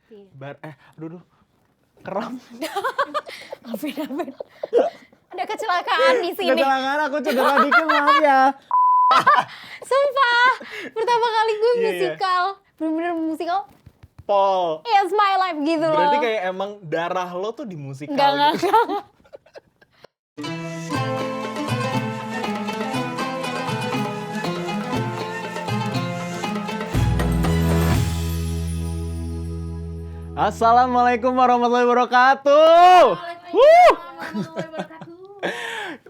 Aduh, kram. Alvin. Ada kecelakaan di sini. Kecelakaan, aku cedera dikit, maaf ya. Sumpah, pertama kali gue Iya. musikal. Bener-bener musikal. Paul. It's my life gitu loh. Berarti kayak emang darah lo tuh di musikal Enggak. gitu. Assalamualaikum warahmatullahi wabarakatuh.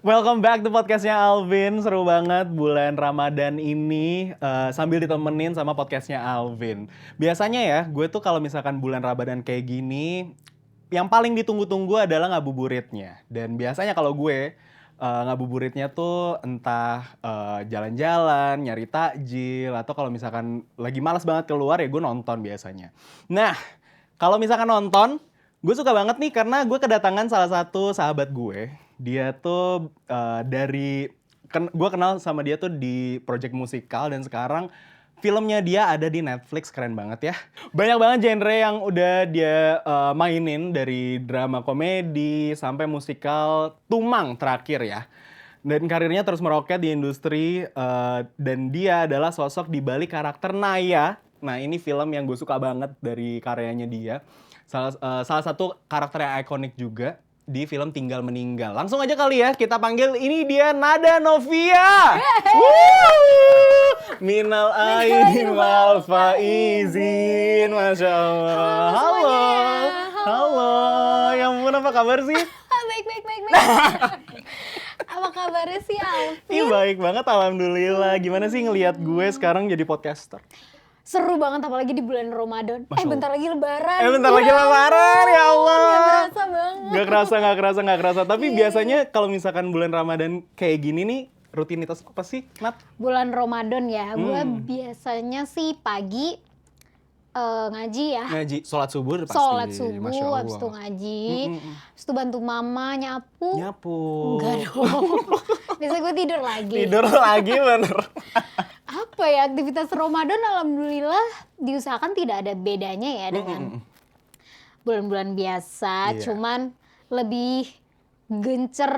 Welcome back to podcastnya Alvin. Seru banget bulan Ramadan ini sambil ditemenin sama podcastnya Alvin. Biasanya ya, gue tuh kalau misalkan bulan Ramadan kayak gini, yang paling ditunggu-tunggu adalah ngabuburitnya. Dan biasanya kalau gue ngabuburitnya tuh entah jalan-jalan, nyari takjil, atau kalau misalkan lagi malas banget keluar ya gue nonton biasanya. Nah, kalau misalkan nonton, gue suka banget nih karena gue kedatangan salah satu sahabat gue. Dia tuh gue kenal sama dia tuh di project musikal dan sekarang filmnya dia ada di Netflix, keren banget ya. Banyak banget genre yang udah dia mainin, dari drama komedi sampai musikal Tumang terakhir ya. Dan karirnya terus meroket di industri dan dia adalah sosok di balik karakter Naya. Nah, ini film yang gue suka banget dari karyanya dia. Salah satu karakter yang ikonik juga di film Tinggal Meninggal. Langsung aja kali ya kita panggil, ini dia Nada Novia. Minal aidin wal faizin, Masya Allah. Halo. Ya ampun, apa kabar sih? Baik. Apa kabarnya sih, Alvin? Ih, baik banget, alhamdulillah. Gimana sih ngelihat gue sekarang jadi podcaster? Seru banget, apalagi di bulan Ramadan. Bentar lagi lebaran. Bentar lagi lebaran, ya Allah. Gak berasa banget. Gak kerasa. Tapi biasanya kalau misalkan bulan Ramadan kayak gini nih, rutinitas apa sih, Nat? Bulan Ramadan ya, gue biasanya sih pagi ngaji ya. Ngaji, sholat subuh pasti. Sholat subuh, habis itu ngaji. Habis itu bantu mama nyapu. Enggak dong. Biasanya gue tidur lagi. Tidur lagi, bener. Apa ya, aktivitas Ramadan alhamdulillah diusahakan tidak ada bedanya ya dengan bulan-bulan biasa. Iya. Cuman lebih gencer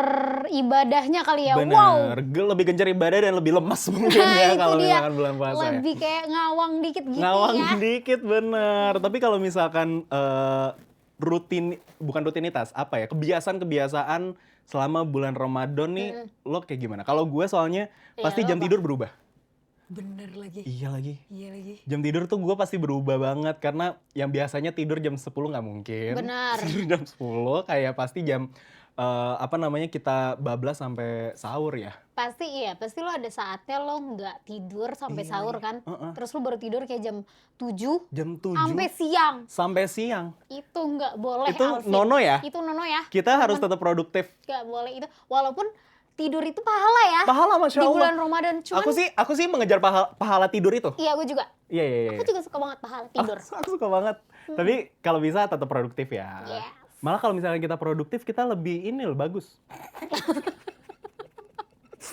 ibadahnya kali ya. Bener, Wow. lebih gencar ibadah dan lebih lemas mungkin ya Itu kalau dia. misalkan bulan puasa Lebih ya. kayak ngawang dikit gitu Ngawang ya. dikit, bener. Tapi kalau misalkan bukan rutinitas, apa ya, kebiasaan-kebiasaan selama bulan Ramadan nih, lo kayak gimana? Kalau gue soalnya pasti jam tidur berubah. Bener lagi. Iya lagi. Iya lagi. Jam tidur tuh gue pasti berubah banget karena yang biasanya tidur jam 10 nggak mungkin. Benar. Tidur jam 10 kayak pasti jam kita bablas sampai sahur ya. Pasti iya, pasti lo ada saatnya lo nggak tidur sampai sahur kan. Terus lo baru tidur kayak jam 7. Jam 7 Sampai siang. sampai siang. Itu nggak boleh, Itu Alvin. nono ya? Itu nono ya. Kita harus tetap produktif. Nggak boleh itu. Walaupun tidur itu pahala ya. Pahala, Masya Di Allah. bulan Ramadan. Cuman, Aku sih mengejar pahala tidur itu. iya, gue juga. Iya. Aku juga suka banget pahala tidur. Aku suka banget. Tapi kalau bisa tetap produktif ya. Yes. Malah kalau misalnya kita produktif, kita lebih bagus.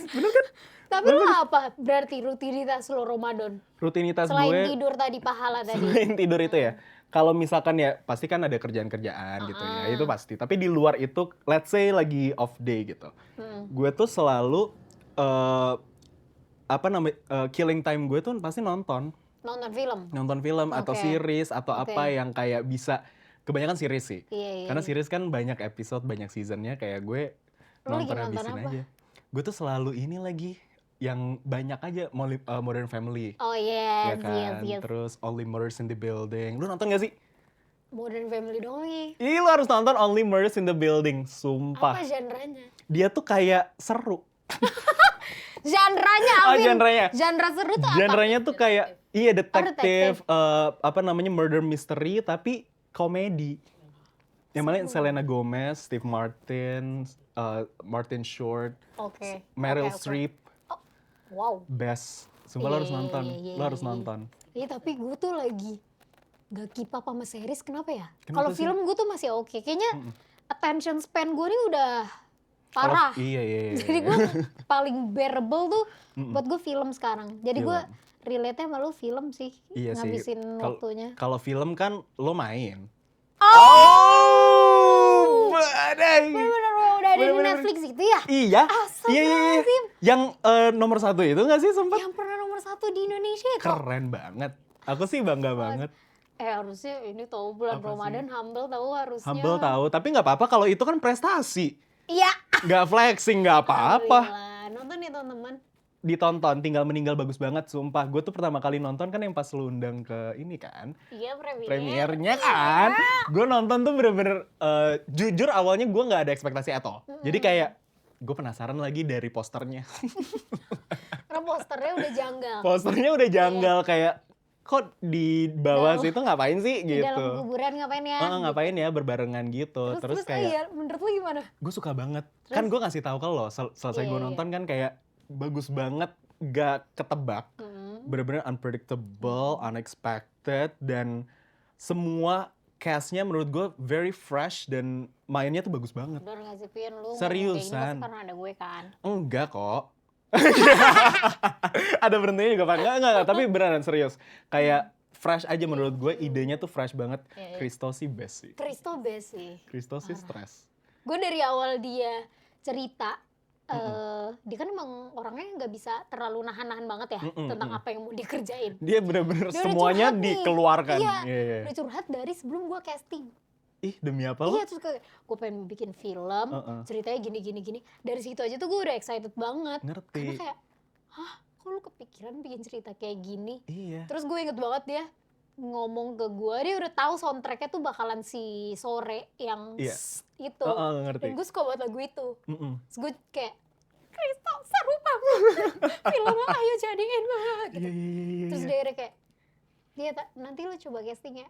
Bener kan? Tapi lo apa berarti rutinitas lo Ramadan? Rutinitas Selain gue, tidur tadi, pahala tadi. selain tidur itu ya. Kalau misalkan ya, pasti kan ada kerjaan-kerjaan gitu ya. Itu pasti. Tapi di luar itu, let's say lagi off day gitu. Gue tuh selalu, killing time gue tuh pasti nonton. Nonton film? Atau Oke. series atau apa yang kayak bisa, kebanyakan series sih. Iya. Karena series kan banyak episode, banyak seasonnya, kayak gue Lu lagi nonton nonton habisin apa? aja. Gue tuh selalu ini lagi, yang banyak aja, Modern Family. Oh Ya yes, kan? yes. Terus Only Murders in the Building. Lu nonton gak sih? Modern Family dong nih. Ih, lu harus nonton Only Murders in the Building, sumpah. Apa genrenya? Dia tuh kayak seru. Genrenya, Oh, Alvin. genrenya. Genre seru tuh apa? Genrenya tuh kayak, detektif, detektif. murder mystery, tapi komedi. Yang mana Selena Gomez, Steve Martin, Martin Short, Oke. Meryl Oke. Streep, Wow. best. Sumpah lo harus Iya, nonton, iya, lo harus iya. nonton. Iya, tapi gue tuh lagi gak keep up sama series, kenapa ya? Kenapa Kalau sih? film gue tuh masih oke. Kayaknya attention span gue nih udah parah. Iya. Jadi gue paling bearable tuh buat gue film sekarang. Jadi gue relate-nya sama lu film sih. Iya sih. Ngabisin waktunya. Kalau film kan lo main. Oh! Badai. Bener-bener udah ada di Bener-bener. Netflix gitu ya? Iya. Iya. Astagfirullahaladzim. Yang nomor 1 itu nggak sih sempat? Yang pernah nomor 1 di Indonesia kok. Keren banget. Aku sih bangga banget. Harusnya ini tahu bulan Apa Ramadan humble tahu harusnya. Humble tahu, tapi nggak apa-apa kalau itu kan prestasi. Iya. Nggak flexing, nggak apa-apa. Alhamdulillah. Nonton ya teman-teman. Ditonton, Tinggal Meninggal bagus banget, sumpah. Gue tuh pertama kali nonton kan yang pas lu undang ke ini kan. Iya Premiernya kan. Gue nonton tuh bener-bener, jujur awalnya gue nggak ada ekspektasi at all. Jadi kayak, gue penasaran lagi dari posternya. Karena posternya udah janggal. Posternya udah janggal kayak, kok di bawah situ ngapain sih Di dalam gitu. kuburan ngapain ya? Ngapain ya berbarengan gitu. Terus kayak, iya, menurut lu gimana? gue suka banget. Kan gue ngasih tahu ke lo, selesai gue Iya. nonton kan kayak bagus banget, gak ketebak. Bener-bener unpredictable, unexpected, dan semua cast-nya menurut gue very fresh dan mainnya tuh bagus banget. Bener gak sih Pian, lu ngomong Seriusan. kayak gini pasti karena ada gue kan. Enggak kok. Ada berhentinya juga Pak. Enggak, tapi beneran serius. Kayak fresh aja menurut gue, idenya tuh fresh banget. Iya. Christo sih best sih. Cristo best sih. Christo sih stress. Gue dari awal dia cerita, dia kan emang orangnya nggak bisa terlalu nahan-nahan banget ya tentang apa yang mau dikerjain. Dia bener-bener Dia udah semuanya curhat nih. dikeluarkan. Iya, Iya. udah curhat dari sebelum gue casting. Ih, demi apa lo? Iya, terus kayak gue pengen bikin film, ceritanya gini. Dari situ aja tuh gue udah excited banget. Ngerti. Karena kayak, hah, kok lu kepikiran bikin cerita kayak gini? Iya. Terus gue inget banget dia ngomong ke gue, dia udah tahu soundtracknya tuh bakalan si Sore yang Iya. itu. Ngerti. Dan gue suka banget lagu itu. Mm-mm. Terus gue kayak, Kristo seru banget. Filmnya ayo jadiin banget. Iya. Terus dia akhirnya kayak, dia nanti lu coba casting ya.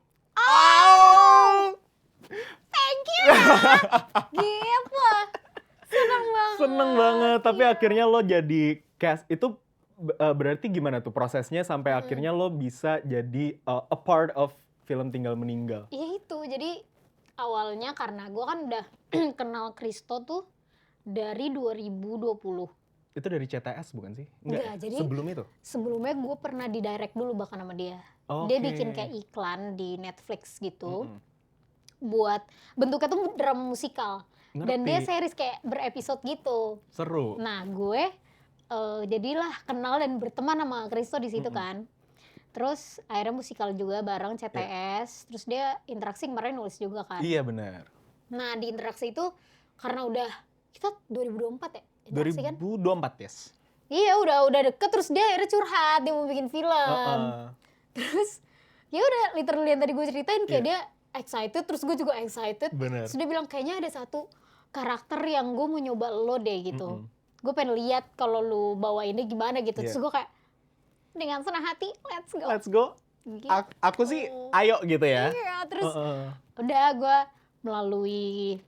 Thank you ya. Gitu. Seneng banget. Seneng banget, tapi akhirnya lo jadi cast. Itu berarti gimana tuh prosesnya sampai akhirnya lo bisa jadi a part of film Tinggal Meninggal? Iya itu, jadi awalnya karena gue kan udah kenal Kristo tuh dari 2020. Itu dari CTS bukan sih? Enggak, jadi sebelum itu? Sebelumnya gue pernah di direct dulu bahkan sama dia. Dia bikin kayak iklan di Netflix gitu. Buat bentuknya tuh drama musikal. Dan dia series kayak berepisode gitu. Seru. Nah gue jadilah kenal dan berteman sama Kristo di situ kan. Terus akhirnya musikal juga bareng CTS. Terus dia interaksi kemarin nulis juga kan. Iya benar. Nah di interaksi itu karena udah kita 2024 ya interaksi kan? 2024 yes. Iya udah deket, terus dia akhirnya curhat dia mau bikin film. Terus ya udah literally yang tadi gue ceritain kayak dia excited, terus gue juga excited. Bener. Terus dia bilang kayaknya ada satu karakter yang gue mau nyoba lo deh gitu. Gue pengen lihat kalau lu bawa ini gimana gitu. Terus gue kayak dengan senang hati let's go. Let's go. Gitu. Aku sih ayo gitu ya. Iya, terus udah gue melalui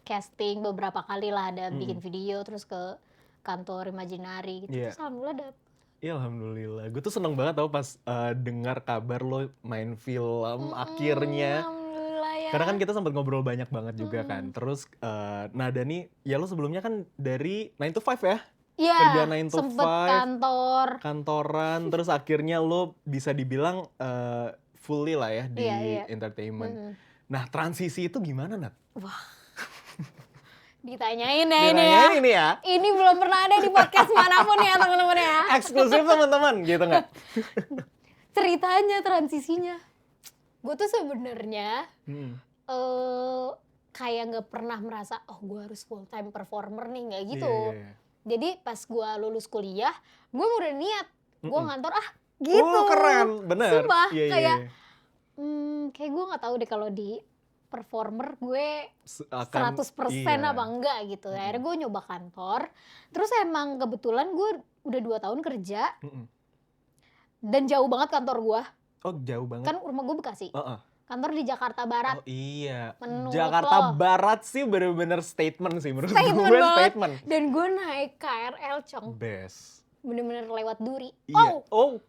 casting beberapa kali lah, ada bikin video terus ke kantor Imaginary gitu. Terus alhamdulillah dapet. Iya alhamdulillah. Gue tuh seneng banget tau pas dengar kabar lo main film akhirnya. Alhamdulillah ya. Karena kan kita sempat ngobrol banyak banget juga kan. Terus Nada nih, ya lo sebelumnya kan dari 9 to 5 ya? Iya, Kerja 9 to 5. sempet kantor. Kantoran, terus akhirnya lo bisa dibilang fully lah ya di entertainment. Nah transisi itu gimana Nat? Ditanyain ya ini ya. Ini belum pernah ada di podcast manapun ya teman-teman ya. Eksklusif teman-teman gitu nggak? Ceritanya, transisinya. Gue tuh sebenarnya kayak nggak pernah merasa, oh gue harus full time performer nih, nggak gitu. Jadi pas gue lulus kuliah, gue udah niat, gue ngantor gitu. Keren, bener. Sumpah, kayak kayak gue nggak tahu deh kalau di performer gue 100% apa enggak gitu. Akhirnya gue nyoba kantor. Terus emang kebetulan gue udah 2 tahun kerja. Dan jauh banget kantor gue. Oh jauh banget. Kan rumah gue Bekasi. Kantor di Jakarta Barat. Oh iya. Menurut Jakarta Barat sih bener-bener statement sih menurut gue. Statement. Dan gue naik KRL Cong. Best. Bener-bener lewat Duri. Iya. Oh.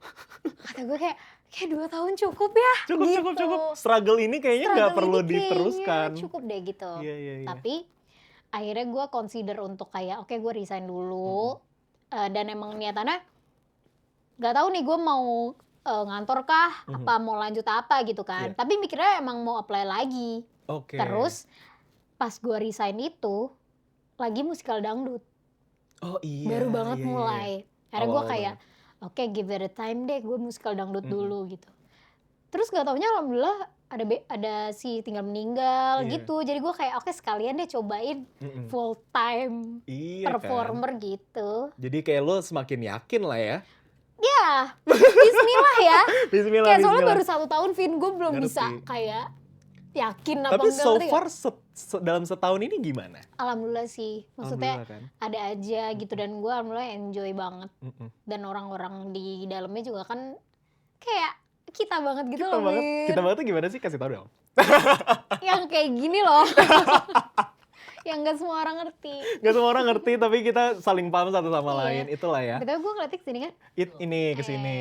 Kata gue kayak 2 tahun cukup ya. Cukup. Struggle ini kayaknya nggak perlu diteruskan. Cukup deh gitu. Iya. Tapi akhirnya gue consider untuk kayak oke, gue resign dulu. Dan emang niatannya nggak tahu nih gue mau ngantor kah, apa mau lanjut apa gitu kan. Tapi mikirnya emang mau apply lagi. Terus pas gue resign itu lagi musikal dangdut. Oh iya. Baru banget mulai. Akhirnya gue kayak oke, give it a time deh, gue musikal dangdut dulu gitu. Terus gak taunya alhamdulillah ada si tinggal meninggal gitu. Jadi gue kayak oke, sekalian deh cobain full time performer gitu. Jadi kayak lo semakin yakin lah ya. Ya, bismillah ya. Bismillah. Kayak soalnya baru 1 tahun, Vin, gue belum bisa kayak yakin apa enggak. Tapi so far dalam setahun ini gimana? Alhamdulillah sih, maksudnya kan? Ada aja gitu, dan gue alhamdulillah enjoy banget. Dan orang-orang di dalamnya juga kan kayak kita banget gitu loh. Kita banget tuh gimana sih? Kasih tau dong. Yang kayak gini loh. Yang gak semua orang ngerti. Gak semua orang ngerti, tapi kita saling paham satu sama lain. Itulah ya. Betul, gue ngeliatnya kesini kan? Ini kesini.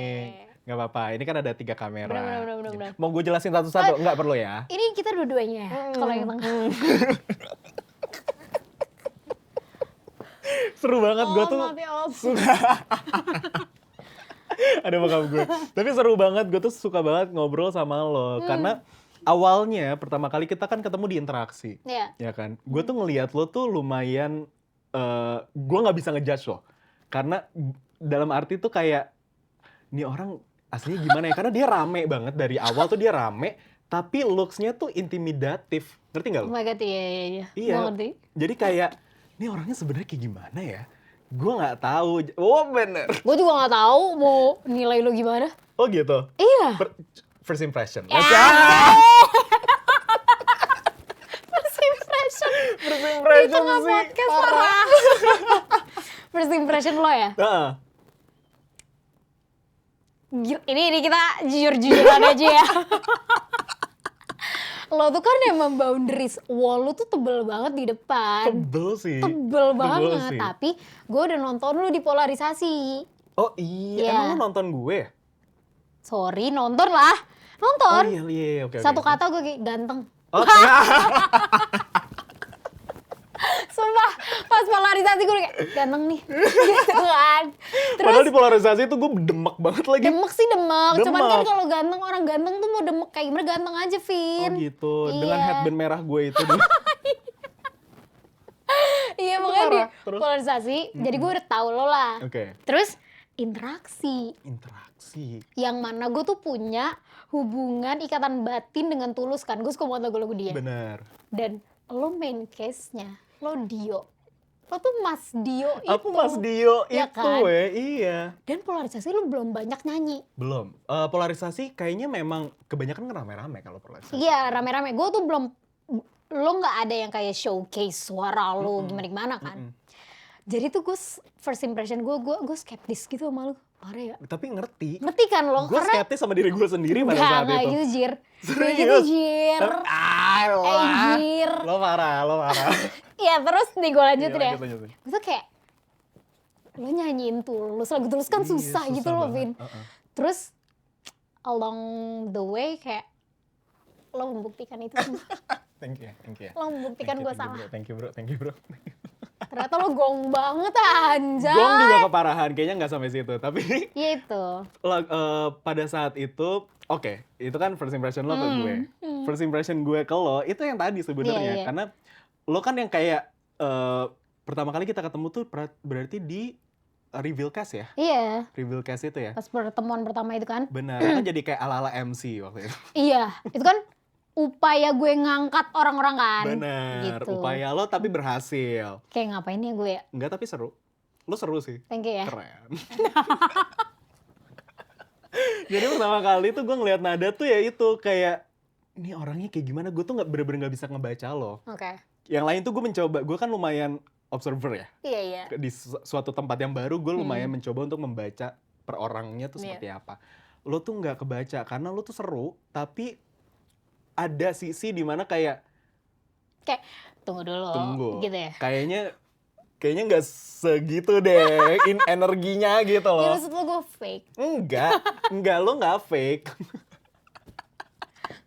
Gak apa-apa, ini kan ada 3 kamera. Bener. Mau gue jelasin satu-satu? Nggak perlu ya? Ini kita dua-duanya ya, kalau yang tengah. Seru banget, gue tuh suka. ada bokap gue. Tapi seru banget, gue tuh suka banget ngobrol sama lo. Karena awalnya pertama kali kita kan ketemu di interaksi. Ya kan? Gue tuh ngelihat lo tuh lumayan, gue nggak bisa ngejudge lo. Karena dalam arti tuh kayak, nih orang aslinya gimana ya? Karena dia rame banget dari awal tuh dia rame, tapi looks-nya tuh intimidatif. Ngerti nggak lo? Oh my God, iya. Iya. Ngerti. Jadi kayak, nih orangnya sebenarnya kayak gimana ya? Gue nggak tahu. Oh bener. Gue juga nggak tahu mau nilai lo gimana. Oh gitu. Iya. First impression. First impression. Di tengah podcast parah. First impression lo ya? Ini kita jujur-jujuran aja ya. Lo tuh kan emang boundaries wall lo tuh tebel banget di depan. Tebel banget. Tapi gue udah nonton lo di Polarisasi. Oh iya, emang lo nonton gue? Sorry, nonton lah. Nonton. Oh iya, oke. Satu kata gue kayak ganteng. Oh, Sumpah, pas Polarisasi gue kayak ganteng nih. Gitu kan. Terus, padahal di Polarisasi itu gue demek banget lagi. Demek sih demek. Cuman kan kalau ganteng, orang ganteng tuh mau demek kayak gimana, ganteng aja, Vin. Oh gitu, dengan headband merah gue itu. Iya, makanya di Polarisasi, jadi gue udah tahu lo lah. Terus interaksi. Yang mana gue tuh punya hubungan ikatan batin dengan Tulus kan. Gue suka banget lagu-lagu dia. Bener. Dan lo main case-nya, lo Dio. Lo tuh Mas Dio itu. Aku Mas Dio ya itu kan? Iya. Dan Polarisasi lo belum banyak nyanyi. Belum. Polarisasi kayaknya memang kebanyakan rame-rame kalau Polarisasi. Iya, rame-rame. Gue tuh belum, lo nggak ada yang kayak showcase suara lo gimana-gimana kan. Jadi tuh gue first impression gue skeptis gitu sama lo. Parah ya? Tapi ngerti kan lo? Gue skeptis sama diri gue sendiri pada saat itu. Enggak gitu, Jir. Serius? Jir. Jir. Lo parah. Iya, terus nih gue lanjutin ya. Lanjut. Gue tuh kayak, lo nyanyiin Tulus, lagu Tulus kan susah gitu loh, Vin. Terus along the way kayak, lo membuktikan itu semua. Thank you. Lo membuktikan gue salah. Thank you bro. Ternyata lo gong banget anjay. Gong juga keparahan, kayaknya nggak sampai situ. Tapi iya itu. Pada saat itu, itu kan first impression lo ke gue. First impression gue ke lo, itu yang tadi sebenarnya. Karena lo kan yang kayak, pertama kali kita ketemu tuh berarti di Reveal Cast ya? Iya. Reveal Cast itu ya? Pas pertemuan pertama itu kan? Benar, kan jadi kayak ala-ala MC waktu itu. Iya, itu kan upaya gue ngangkat orang-orang kan. Bener, gitu. Upaya lo tapi berhasil. Kayak ngapain ya gue ya? Enggak, tapi seru. Lo seru sih. Thank you ya. Keren. Jadi pertama kali tuh gue ngeliat Nada tuh ya itu kayak, ini orangnya kayak gimana, gue tuh bener-bener gak bisa ngebaca lo. Yang lain tuh gue mencoba, gue kan lumayan observer ya. Iya. Di suatu tempat yang baru gue lumayan mencoba untuk membaca per orangnya tuh seperti apa. Lo tuh gak kebaca karena lo tuh seru, tapi ada sisi dimana kayak tunggu dulu gitu ya. Kayaknya nggak segitu deh energinya gitu loh. Ya maksud lo gue fake? Enggak lo nggak fake.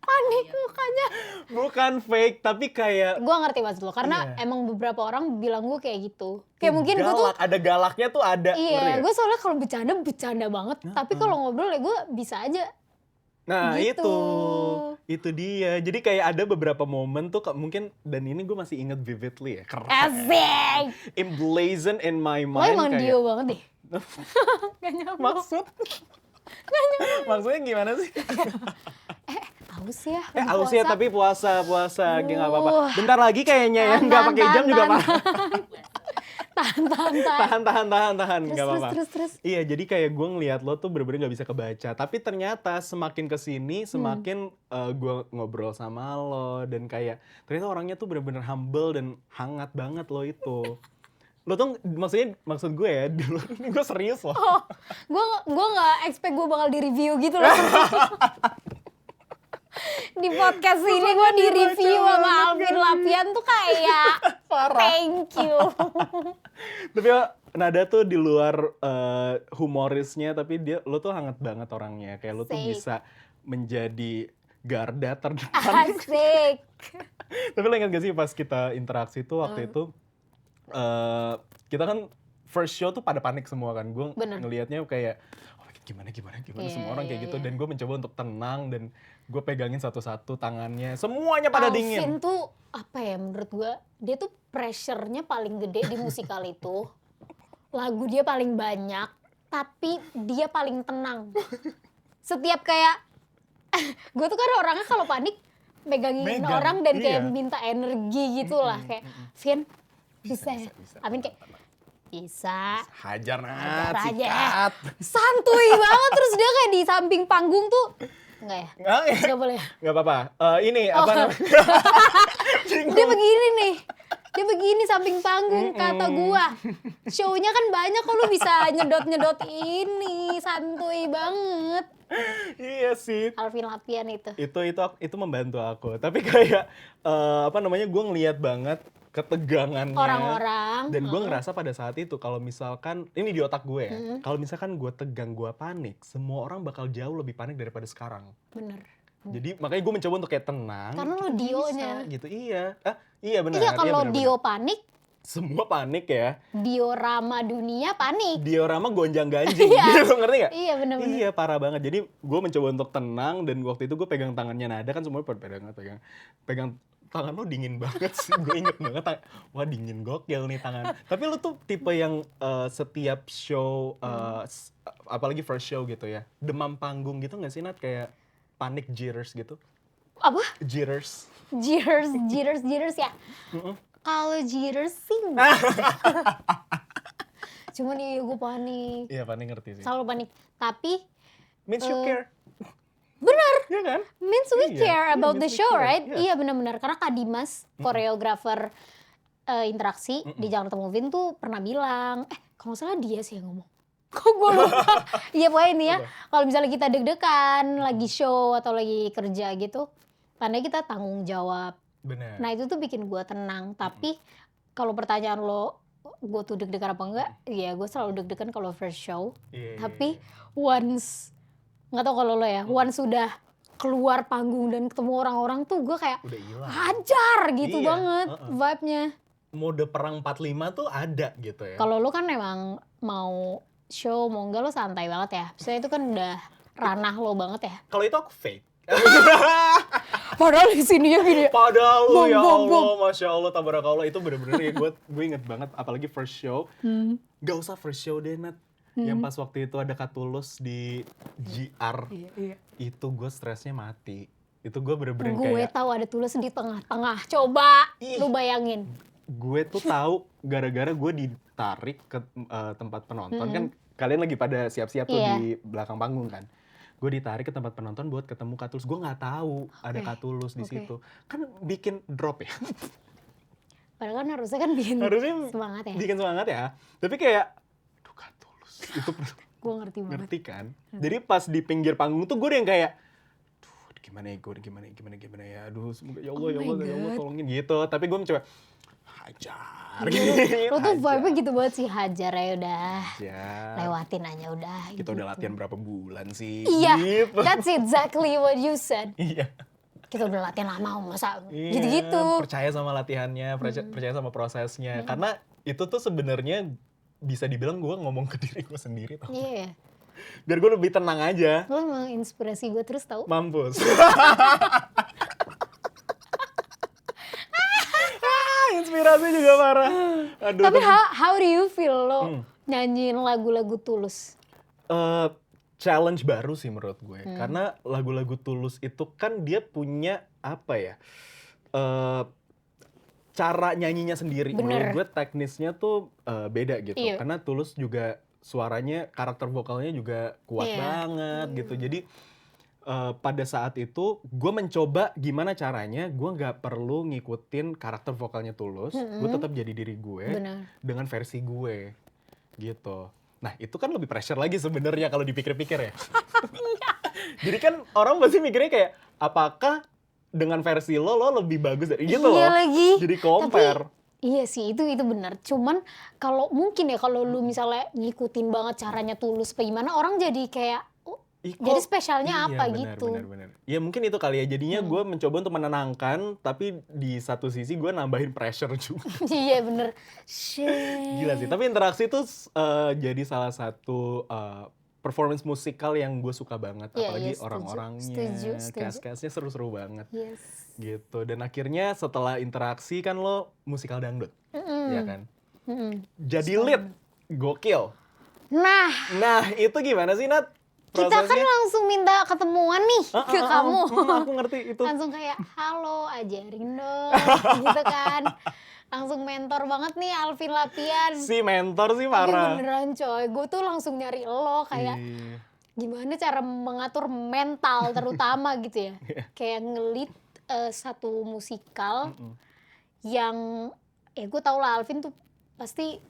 Panik mukanya. Bukan fake, tapi kayak Gue ngerti maksud lo, karena emang beberapa orang bilang gue kayak gitu. Kayak mungkin gue tuh ada galaknya tuh ada. iya, gue soalnya kalau bercanda banget. Tapi kalau ngobrol ya gue bisa aja. Nah Gitu. itu dia. Jadi kayak ada beberapa momen tuh mungkin, dan ini gue masih inget vividly ya. Keren. Asik. Emblazoned in my Lo mind. emang kayak, Dio banget deh. Gak nyambung. Maksudnya gimana sih? Aus ya. Aus ya, tapi puasa gak apa-apa. Aduh. Bentar lagi kayaknya ya, nggak pakai jam juga parah. Tahan, nggak apa-apa. Terus. Iya, jadi kayak gue ngeliat lo tuh bener-bener nggak bisa kebaca. Tapi ternyata semakin kesini, semakin gue ngobrol sama lo, dan kayak ternyata orangnya tuh bener-bener humble dan hangat banget lo itu. Lo tuh maksud gue ya, dulu ini gue serius loh. Oh, gue nggak expect gue bakal di-review gitu loh. Di podcast ini gue di-review sama Alvin Lapian tuh kayak thank you. Tapi Nada tuh di luar humorisnya, tapi lo tuh hangat banget orangnya. Kayak lo tuh Asik. bisa menjadi garda terdepan. Asik. Tapi lo ingat gak sih pas kita interaksi tuh waktu itu, kita kan first show tuh pada panik semua kan. Gue Bener. ngelihatnya kayak gimana semua orang kayak gitu. Dan gue mencoba untuk tenang, dan gue pegangin satu-satu tangannya, semuanya pada dingin. Alvin tuh apa ya, menurut gue dia tuh pressure-nya paling gede di musikal itu. Lagu dia paling banyak, tapi dia paling tenang. Setiap kayak gue tuh kan orangnya kalau panik megangin orang dan kayak minta energi gitu lah, kayak Vin bisa ya? Amin kayak bisa. Hajar Hajar Nat, aja. sikat. Santuy banget, terus dia kayak di samping panggung tuh enggak ya? Enggak boleh ya? Nggak apa-apa. Ini apa namanya? Dia begini nih. Dia begini samping panggung, kata gua. Show-nya kan banyak, kok lu bisa nyedot-nyedot ini. Santuy banget. Iya sih. Alvin Lapian itu. Itu membantu aku. Tapi kayak gue ngeliat banget ketegangannya Orang-orang. dan gue ngerasa pada saat itu kalau misalkan ini di otak gue ya, kalau misalkan gue tegang, gue panik, semua orang bakal jauh lebih panik daripada sekarang. Bener. Jadi makanya gue mencoba untuk kayak tenang. Karena lo Dio-nya. Gitu. Iya benar. Iya, kalau benar, Dio panik, semua panik ya. diorama dunia panik. Diorama gonjang-ganjing gitu, ngerti gak? Iya, bener-bener. Iya, parah banget. Jadi gue mencoba untuk tenang, dan waktu itu gue pegang tangannya Nada, kan semuanya pegang tangan lo dingin banget sih. Gue inget banget, wah dingin gokil nih tangan. Tapi lo tuh tipe yang setiap show, apalagi first show gitu ya, demam panggung gitu gak sih, Nat? Kayak panik jitters gitu. Apa? Jitters. Jitters ya. Kalau jitters sih enggak. Cuman iya gue panik. Iya, panik ngerti sih. Selalu panik. Tapi Means you care. bener. Iya kan? Means we Iya, care about means the we show, care. right? Yes. Iya benar-benar. Karena Kak Dimas, koreografer interaksi di Jakarta Movin tuh pernah bilang, kalau nggak salah dia sih yang ngomong. Kok gue lupa. Iya pokoknya ini ya, kalau misalnya kita deg-degan, lagi show atau lagi kerja gitu, tandanya kita tanggung jawab. Bener. Nah itu tuh bikin gue tenang. Tapi kalau pertanyaan lo, gue tuh deg-degan apa enggak? Ya gue selalu deg-degan kalau first show. Iya. Tapi once, nggak tau kalau lo ya, once sudah keluar panggung dan ketemu orang-orang tuh gue kayak Udah hilang. hajar gitu Iya, banget vibe-nya. Mode perang 45 tuh ada gitu ya. Kalau lo kan memang mau show mau enggak lo santai banget ya. Misalnya itu kan udah ranah lo banget ya. Kalau itu aku fake. Padahal di sini ya gini. Padahal lu ya Bom, bom, Allah, Masya Allah, tabarakallah, itu bener-bener ya, gue inget banget, apalagi first show. Gak usah first show deh, Nat. Yang pas waktu itu ada Katulus di GR, itu gue stresnya mati. Itu gue bener-bener Gue kayak, tahu ada Tulus di tengah-tengah. Coba lu bayangin. gue tuh tahu gara-gara gue ditarik ke tempat penonton, kan kalian lagi pada siap-siap tuh Iya. di belakang panggung kan. Gue ditarik ke tempat penonton buat ketemu Katulus. Gue nggak tahu ada Katulus di situ. Kan bikin drop ya. Padahal kan harusnya kan bikin Harusnya semangat ya. bikin semangat ya. Tapi kayak, aduh Katulus. Itu Gue ngerti banget. ngerti kan. Jadi pas di pinggir panggung tuh gue udah yang kayak, aduh gimana ya. Aduh semoga ya Allah, ya Allah tolongin gitu. Tapi gue mencoba, hajar. Lo tuh vibe-nya gitu banget sih, hajar ya udah. Ya. Lewatin aja udah. Kita udah latihan berapa bulan sih? Iya, Gitu. that's exactly what you said. Iya. kita udah latihan lama masa Iya, gitu-gitu. percaya sama latihannya, percaya sama prosesnya. Karena itu tuh sebenarnya bisa dibilang gue ngomong ke diri gue sendiri tau. Iya, Biar gue lebih tenang aja. lo emang inspirasi gue terus tau. Mampus. Inspirasi juga parah. Aduh. Tapi how do you feel lo nyanyiin lagu-lagu Tulus? Challenge baru sih menurut gue. Karena lagu-lagu Tulus itu kan dia punya apa ya? Cara nyanyinya sendiri. Bener. Menurut gue teknisnya tuh beda gitu. Iya. Karena Tulus juga suaranya, karakter vokalnya juga kuat Iya. banget gitu. Jadi pada saat itu gue mencoba gimana caranya gue nggak perlu ngikutin karakter vokalnya Tulus. Gue tetap jadi diri gue Benar. dengan versi gue gitu. Nah itu kan lebih pressure lagi sebenarnya kalau dipikir-pikir ya. Jadi kan orang pasti mikirnya kayak apakah dengan versi lo lebih bagus dari gitu Iya loh. lagi. Jadi compare. Iya sih, itu benar. Cuman kalau mungkin ya kalau lu misalnya ngikutin banget caranya Tulus apa gimana, orang jadi kayak Ih, kok- jadi spesialnya iya, apa benar, gitu. Benar. Ya mungkin itu kali ya. Jadinya gue mencoba untuk menenangkan, tapi di satu sisi gue nambahin pressure juga. Iya bener. Shit. Gila sih. Tapi interaksi itu jadi salah satu performance musikal yang gue suka banget. Iya, Apalagi iya, setuju. orang-orangnya, Setuju. cast-castnya seru-seru banget. Yes. Gitu. Dan akhirnya setelah interaksi kan lo musikal dangdut. Ya kan? Jadi lead. Gokil. Nah itu gimana sih Nat? Kita kan Prosesnya? langsung minta ketemuan nih ke kamu. Aku ngerti itu. Langsung kayak, halo ajarin dong, gitu kan. Langsung mentor banget nih Alvin Lapian. Si mentor sih Tapi parah. beneran coy, gue tuh langsung nyari lo kayak Iya. gimana cara mengatur mental terutama gitu ya. Kayak ngelit satu musikal yang, gue tau lah Alvin tuh pasti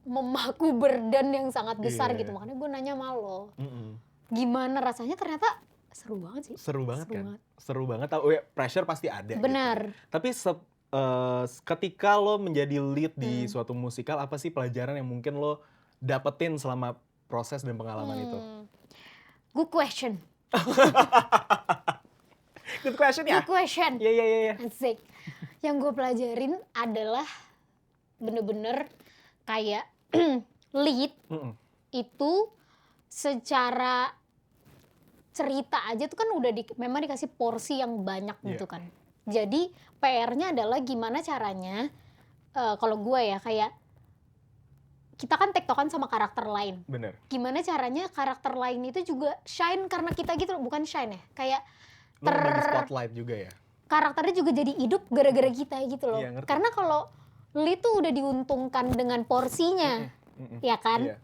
memaku burden yang sangat besar Iya. gitu. Makanya gue nanya sama lo. Mm-mm. Gimana rasanya, ternyata seru banget sih. Seru banget Seru kan? banget. Seru banget. Oh, ya, pressure pasti ada. Benar. Gitu. Tapi ketika lo menjadi lead di suatu musikal, apa sih pelajaran yang mungkin lo dapetin selama proses dan pengalaman itu? Good question. Good question ya? Good question. Iya. Asik. Yang gue pelajarin adalah bener-bener kayak lead itu secara cerita aja tuh kan udah memang dikasih porsi yang banyak gitu kan. Jadi PR-nya adalah gimana caranya, kalau gue ya kayak kita kan tektokan sama karakter lain. Bener. Gimana caranya karakter lain itu juga shine karena kita gitu loh, bukan shine ya. Kayak Lo bagi spotlight juga ya? karakternya juga jadi hidup gara-gara kita gitu loh. Iya, ngerti. Karena kalau Lee tuh udah diuntungkan dengan porsinya, ya kan? Iya.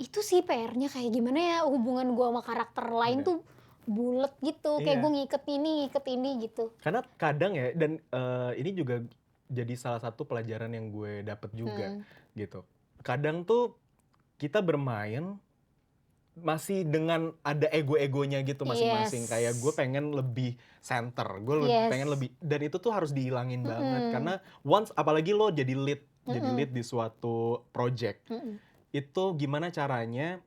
Itu sih PR-nya kayak gimana ya hubungan gue sama karakter lain tuh bulet gitu. Kayak Iya. gue ngikut ini gitu. Karena kadang ya, dan ini juga jadi salah satu pelajaran yang gue dapet juga gitu. Kadang tuh kita bermain masih dengan ada ego-egonya gitu masing-masing. Yes. Kayak gue pengen lebih center, gue Yes. pengen lebih, dan itu tuh harus dihilangin banget. Karena once, apalagi lo jadi lead di suatu project, itu gimana caranya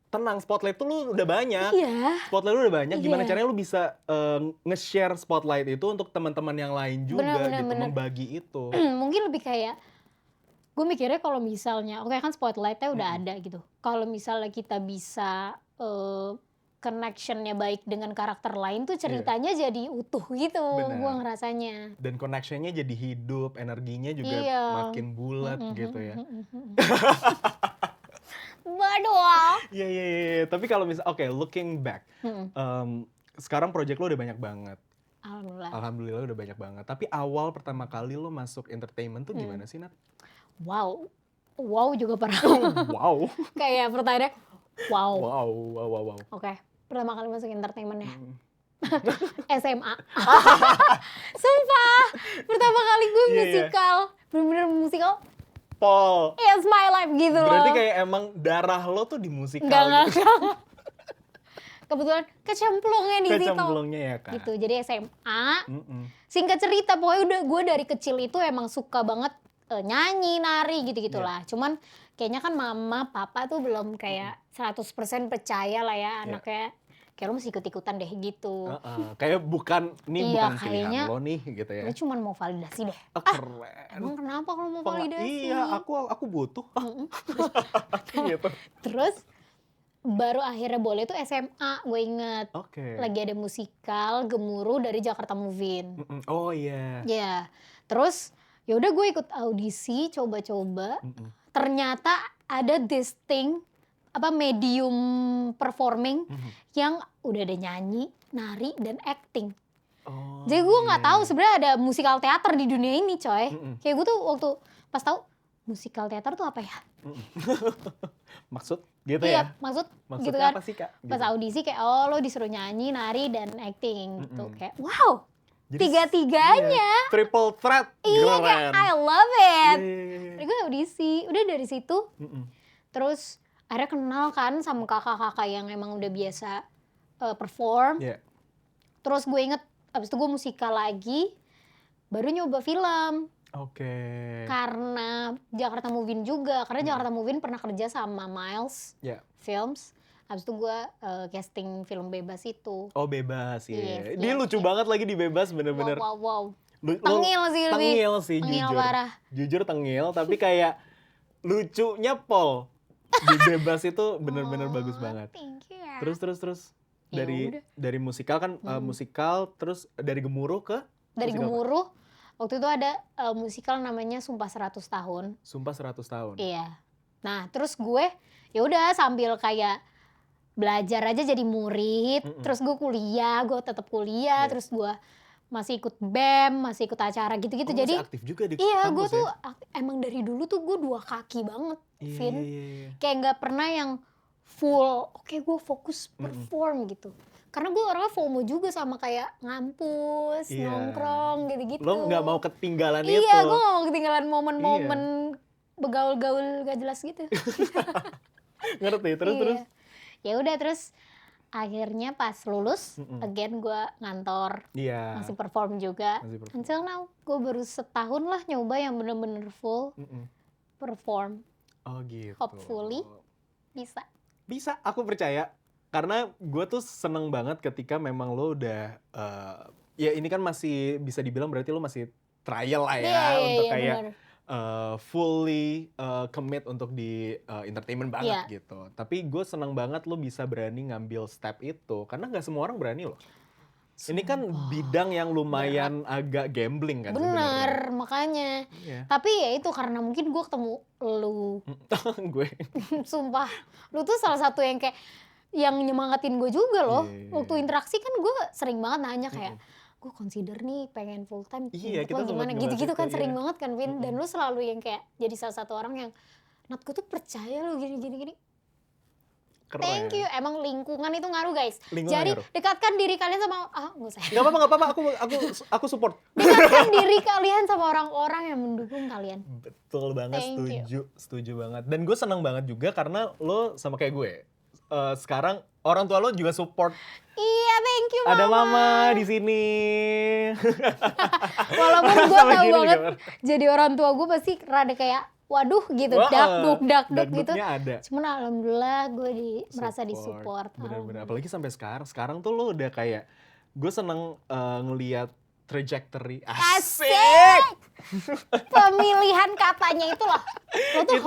tenang, spotlight tuh lu udah banyak. Iya. Spotlight lu udah banyak, gimana Iya. caranya lu bisa nge-share spotlight itu untuk teman-teman yang lain juga Bener. membagi itu. Mungkin lebih kayak gue mikirnya kalau misalnya oke kan spotlightnya udah ada gitu. Kalau misalnya kita bisa connectionnya baik dengan karakter lain tuh ceritanya jadi utuh gitu. Bener. Gue ngerasanya. Dan connectionnya jadi hidup, energinya juga Iya. makin bulat gitu ya. Waduh. Iya. Tapi kalau oke, looking back, sekarang project lo udah banyak banget. Alhamdulillah udah banyak banget. Tapi awal pertama kali lo masuk entertainment tuh gimana sih, Nat? Wow juga parah. Wow. Kayak pertanyaannya wow. Wow. Oke, pertama kali masuk entertainment ya. SMA. Sumpah, pertama kali gue Iya. musikal, bener-bener musikal. Paul. It's my life gitu loh. Berarti kayak emang darah lo tuh di musikal Enggak. gitu. Kebetulan kecemplungnya di situ. Kecemplungnya ya kan. Gitu. Jadi SMA. Singkat cerita, pokoknya udah gue dari kecil itu emang suka banget nyanyi, nari gitu-gitulah. Cuman kayaknya kan mama, papa tuh belum kayak 100% percaya lah ya anaknya kayak lo masih ikut-ikutan deh gitu. Kayak bukan Iya, bukan kayaknya pilihan lo nih gitu ya. Lo cuman mau validasi deh. Keren. Emang kenapa kalau mau validasi? Iya, aku butuh. Gitu. Terus baru akhirnya boleh tuh SMA, gue inget. Oke. Lagi ada musikal Gemuruh dari Jakarta Movie-In. Oh iya. Ya, terus ya udah gue ikut audisi, coba-coba. Ternyata ada this thing, medium performing yang udah ada nyanyi, nari, dan acting. Oh, Jadi gue nggak tahu sebenarnya ada musikal teater di dunia ini, coy. Kayak gue tuh waktu pas tahu musikal teater tuh apa ya? Maksud gitu Iya, ya? maksudnya gitu Maksudnya kan. apa sih, Kak? Pas Gitu. audisi kayak lo disuruh nyanyi, nari, dan acting gitu. Kayak wow, Jadi, tiga-tiganya. iya, triple threat. Iya, kayak Keren. I love it. Iya. Terus gue audisi, udah dari situ. Terus akhirnya kenal kan sama kakak-kakak yang emang udah biasa perform. Iya. Terus gue inget, abis itu gue musikal lagi, baru nyoba film. Oke. Karena Jakarta Movie-In juga, karena Jakarta Movie-In pernah kerja sama Miles Iya. Films. Abis itu gue casting film Bebas itu. Oh bebas, Yes, iya. Dia yes, lucu yes. banget lagi di Bebas, bener-bener. Wow. Lu- Tengil sih lebih. Tengil sih, Tengil jujur. parah. Jujur tengil, tapi kayak lucunya Pol. Di Bebas itu bener-bener bagus banget. Thank you ya. Terus Ya dari musikal kan musikal, terus dari Gemuruh ke Dari musikal apa? Gemuruh, waktu itu ada musikal namanya Sumpah 100 Tahun. Sumpah 100 tahun. Iya. Nah, terus gue ya udah sambil kayak belajar aja jadi murid, terus gue kuliah, gue tetap kuliah, Iya. terus gue masih ikut BEM, masih ikut acara gitu-gitu. Oh, Jadi masih aktif juga di iya, gue kampus tuh ya? emang dari dulu tuh gue 2 kaki banget, Iya, Vin. iya. Kayak nggak pernah yang full, oke gue fokus perform gitu. Karena gue orangnya FOMO juga sama kayak ngampus, Iya. nongkrong gitu-gitu. Lo nggak mau ketinggalan itu. Iya, gue gak mau ketinggalan momen-momen begaul-gaul gak jelas gitu. Ngerti, terus. Iya. Ya udah, terus akhirnya pas lulus, again gue ngantor, Iya. masih perform juga. Masih perform. Until now, gue baru setahun lah nyoba yang bener-bener full perform. Oh gitu. Hopefully. Bisa. Aku percaya. Karena gue tuh seneng banget ketika memang lo udah, ya ini kan masih bisa dibilang berarti lo masih trial lah ya. Untuk kayak bener. fully commit untuk di entertainment banget gitu. Tapi gue seneng banget lo bisa berani ngambil step itu. Karena gak semua orang berani loh. Ini kan bidang yang lumayan agak gambling kan sebenarnya. Bener, makanya. Iya. Tapi ya itu karena mungkin gue ketemu lu. Gue. Sumpah, lu tuh salah satu yang kayak yang nyemangatin gue juga loh. Iya. Waktu interaksi kan gue sering banget nanya kayak, gue consider nih pengen full time. Iya, menurut kita lo sempet gimana? ngebahas Gitu-gitu itu, kan sering iya. banget kan, Vin. Dan lu selalu yang kayak jadi salah satu orang yang, Nat, gue tuh percaya lo gini. Keren. Thank you. Emang lingkungan itu ngaruh, guys. Lingkungan Jadi ngaruh. dekatkan diri kalian sama nggak usah. Gak apa-apa. Aku support. Dekatkan diri kalian sama orang-orang yang mendukung kalian. Betul banget, Thank you. setuju banget. Dan gue seneng banget juga karena lo sama kayak gue. Sekarang orang tua lo juga support. Iya, thank you, Ada Mama. mama di sini. Walaupun gue Sama tahu gini banget gimana? jadi orang tua gue pasti rada kayak waduh gitu, Wah, dakduk gitu. dakduknya ada. Cuman alhamdulillah gue merasa disupport. Bener-bener. Apalagi sampai sekarang. Sekarang tuh lo udah kayak, gue seneng ngeliat trajectory. Asik! Pemilihan katanya itu loh. Lo tuh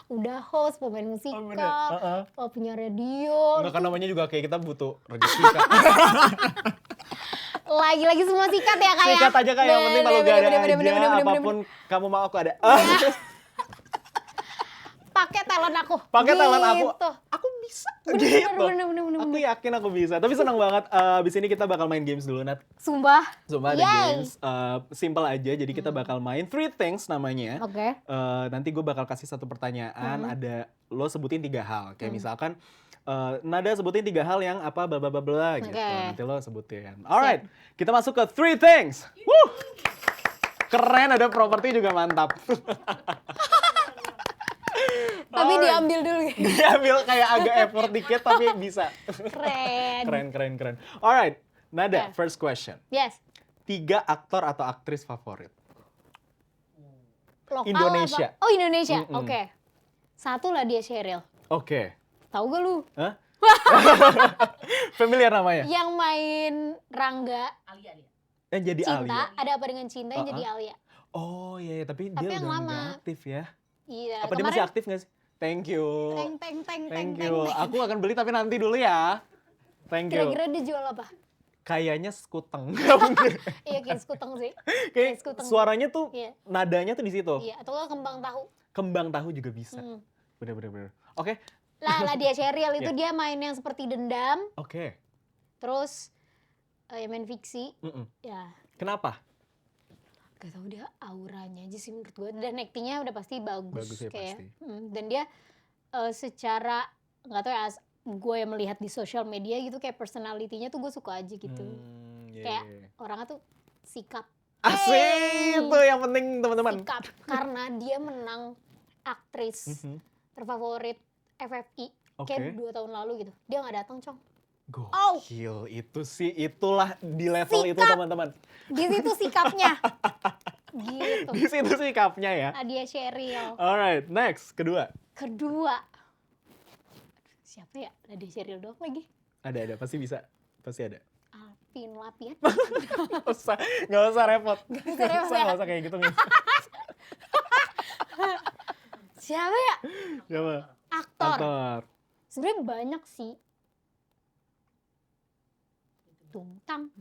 udah host, pemain bener. musikal, punya radio. Enggak, kan namanya juga kayak kita butuh rezeki, Kak. Lagi-lagi semua sikat ya kayak. Sikat aja Kak, yang penting kalau gak ada aja, apapun kamu mau aku ada. Pakai talent aku. Pakai talent aku. Gitu. Aku bisa. Bener. Aku yakin aku bisa. Tapi senang banget. Abis ini kita bakal main games dulu, Nat. Sumpah. Ada Yay. games. Simple aja. Jadi kita bakal main 3 things namanya. Oke. Nanti gue bakal kasih satu pertanyaan. Ada lo sebutin 3 hal. Kayak misalkan Nada sebutin 3 hal yang apa bla bla bla bla gitu. Nanti lo sebutin. Alright. Kita masuk ke 3 things. Woo! Keren, ada properti juga mantap. Tapi diambil dulu. Diambil kayak agak effort dikit tapi bisa. Keren. Keren. Alright, Nada, Okay. first question. Yes. 3 aktor atau aktris favorit? Lokal Indonesia. Apa? Oh, Indonesia. Oke. Satu lah dia Sheryl. Oke. Tahu gak lu? Hah? Familiar namanya? Yang main Rangga, Jadi Cinta, Alia. ada apa dengan Cinta yang jadi Alia. Oh iya, tapi Tapi dia yang udah lama. nggak aktif ya. Iya, Apa dia masih aktif nggak sih? Thank you. Thank you. Aku akan beli tapi nanti dulu ya. Thank you. Kira-kira dia jual apa? Kayaknya skuteng. Nggak mungkin. Iya, kayak sekuteng sih. Kayak skuteng. suaranya tuh, Iya. nadanya tuh di situ. Iya, atau nggak kembang tahu. Kembang tahu juga bisa. Hmm. Bener. Oke. Lah dia Sheryl itu Iya. dia main yang seperti Dendam, Oke. terus ya main fiksi. Mm-mm. Ya, Kenapa? gak tau dia auranya aja sih menurut gue. Dan actingnya udah pasti bagus. Bagus ya, kayak. pasti. Dan dia secara, gak tau ya, gue yang melihat di sosial media gitu kayak personality-nya tuh gue suka aja gitu. Kayak orangnya tuh sikap. Asik, itu yang penting teman-teman. Sikap. Karena dia menang aktris terfavorit FFI kayak 2 tahun lalu gitu. Dia gak datang, Cong. Gokil, itu sih, itulah di level itu Sikap. teman-teman. Di situ sikapnya. Gitu. Di situ sikapnya ya. Nadia Sheryl. Alright, next, kedua. Siapa ya? Nadia Sheryl doang lagi. Ada, pasti bisa. Pasti ada. Alvin Lapian. Nggak usah repot. repot ya. Nggak usah kayak gitu. Siapa ya? Coba. Aktor. Sebenarnya banyak sih. Tungtang.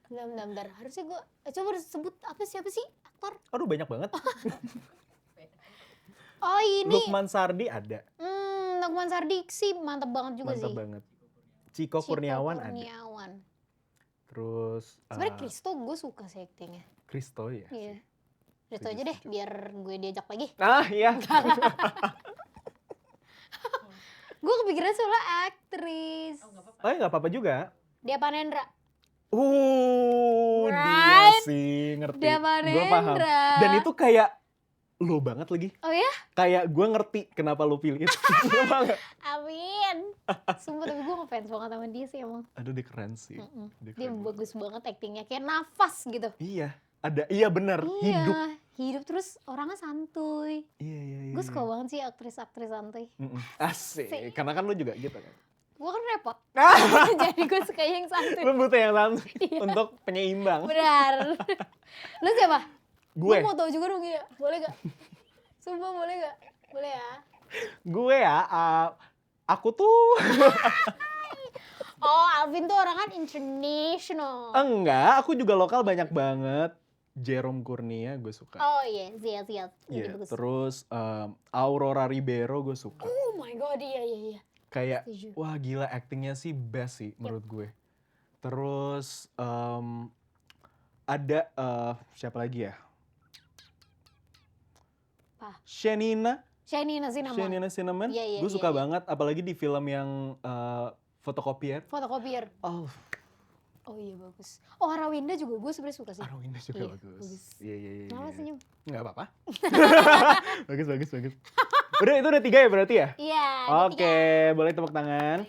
Bentar. Harusnya gue coba sebut siapa sih aktor? Aduh, banyak banget. Oh ini. Lukman Sardi ada. Lukman Sardi sih mantep banget juga Mantap sih. banget. Ciko Kurniawan ada. Terus Sebenarnya Kristo gue suka sih actingnya. Kristo ya. Iya. Kristo aja deh biar gue diajak lagi. Iya. Gue kepikiran soalnya aktris. Oh, nggak apa-apa juga. Dia Panendra. Dia Right? sih ngerti. Dia Gue paham. Panendra. Dan itu kayak lo banget lagi. Oh ya? Kayak gue ngerti kenapa lo pilih itu. Gue banget. Amin. Sumpah tapi gue ngefans banget sama dia sih emang. Aduh, dia keren sih. Dia keren bagus banget actingnya. Kayak nafas gitu. Iya. Iya bener. Hidup. Iya. Hidup terus orangnya santuy. Iya. Gue suka banget sih aktris-aktris santuy. Asik. Karena kan lo juga gitu kan. Gue kan repot. Jadi gue suka yang santuy. Lo butuh yang santuy Iya. untuk penyeimbang. Benar. Lu siapa? Gue. Mau tahu juga dong ya. Boleh gak? Sumpah boleh gak? Boleh ya. Gue ya, aku tuh Oh, Alvin tuh orang kan international. enggak, aku juga lokal banyak banget. Jerome Kurnia gue suka. Oh iya, siap. Iya, Bagus. terus Aurora Ribeiro gue suka. Oh my god, iya. Kayak Setuju. wah gila actingnya sih best sih menurut gue. Terus ada siapa lagi ya? Shenina Cinnamon. Iya, Gue suka iya. banget, apalagi di film yang Fotokopier. Oh iya bagus. Oh Arawinda juga gue sebenarnya suka sih. Arawinda juga Iya, bagus. Iya. Kenapa senyum? Nggak apa-apa. bagus. Udah, itu udah 3 ya berarti ya? Iya. Oke, boleh tepuk tangan.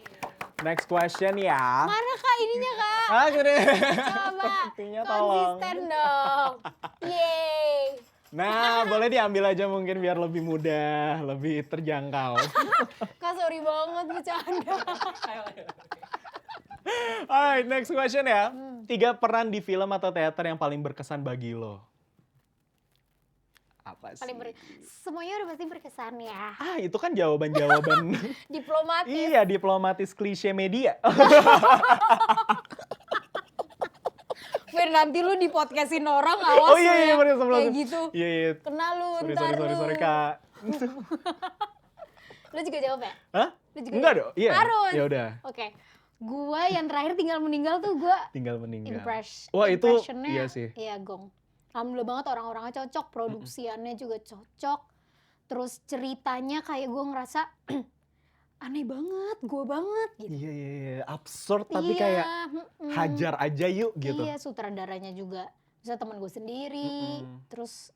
Next question ya. Mana kak ininya kak? Gini. Coba. Artinya tolong. Konsisten dong. Yeay. Nah, boleh diambil aja mungkin biar lebih mudah, lebih terjangkau. Kak sorry banget bercanda. Alright, next question ya. 3 peran di film atau teater yang paling berkesan bagi lo. Apa sih? Semuanya udah pasti berkesan ya. Itu kan jawaban-jawaban. Diplomatis. Iya, diplomatis klise media. Fir nanti lu di podcastin orang awas. Oh iya, bener sebelum. Kayak gitu. Iya. Kena lu ntar Sorry, Kak. Lu juga jawab ya? Hah? Lu juga Enggak jawab? dong. Iya. Harus. Ya udah. Oke. Gua yang terakhir tinggal meninggal tuh gua Tinggal meninggal. impressionnya iya sih. Iya gong. Alhamdulillah banget orang-orangnya cocok, produksiannya juga cocok. Terus ceritanya kayak gue ngerasa aneh banget, gue banget gitu. Iya. Absurd tapi kayak hajar aja yuk gitu. Iya, sutradaranya juga. Bisa teman gue sendiri. Terus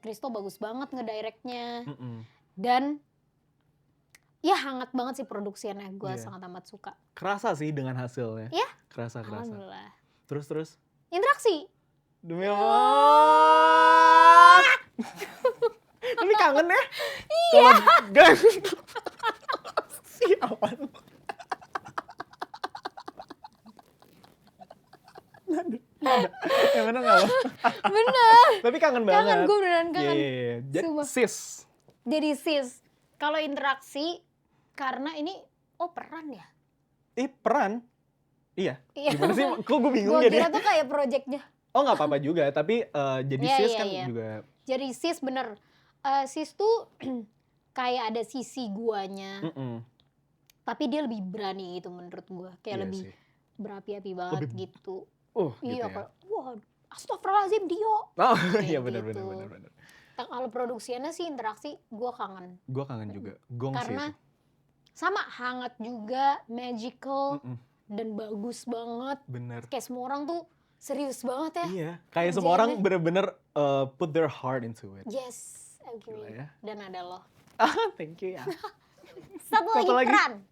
Kristo bagus banget ngedirectnya. Dan ya hangat banget sih produksiannya. Gue sangat amat suka. Kerasa sih dengan hasilnya. Iya? Kerasa. Alhamdulillah. Terus? Interaksi. Demi Allah. Tapi kangen ya? Kalau gak sialan. Yang mana nggak lo? Bener. Tapi kangen banget. Kangen, gue beneran kangen. Iya. Jadi Sumpah. sis. Jadi sis, kalau interaksi karena ini peran ya? Peran? Iya. Iya. Gimana sih? Kok gue bingung Gue jadi? kira tuh kayak projectnya. Oh nggak apa-apa juga. Tapi jadi Iya, sis iya, kan iya. juga. Jadi sis bener. Sis tuh kayak ada sisi guanya. Tapi dia lebih berani gitu menurut gue. Kayak Iya lebih sih. berapi-api banget Lebih- gitu. Gitu Iya, ya. kayak wah astagfirullahaladzim Dio. Oh Kayak iya benar gitu. benar. Kalau produksinya sih interaksi gue kangen. Gue kangen juga. Gong Karena sih itu. sama hangat juga, magical, Mm-mm. dan bagus banget. Bener. Kayak semua orang tuh serius banget ya. Iya. Kayak semua orang Kerjaannya. bener-bener put their heart into it. Yes, agree. Gila ya. Dan ada lo. Thank you ya. Satu Satu lagi. peran.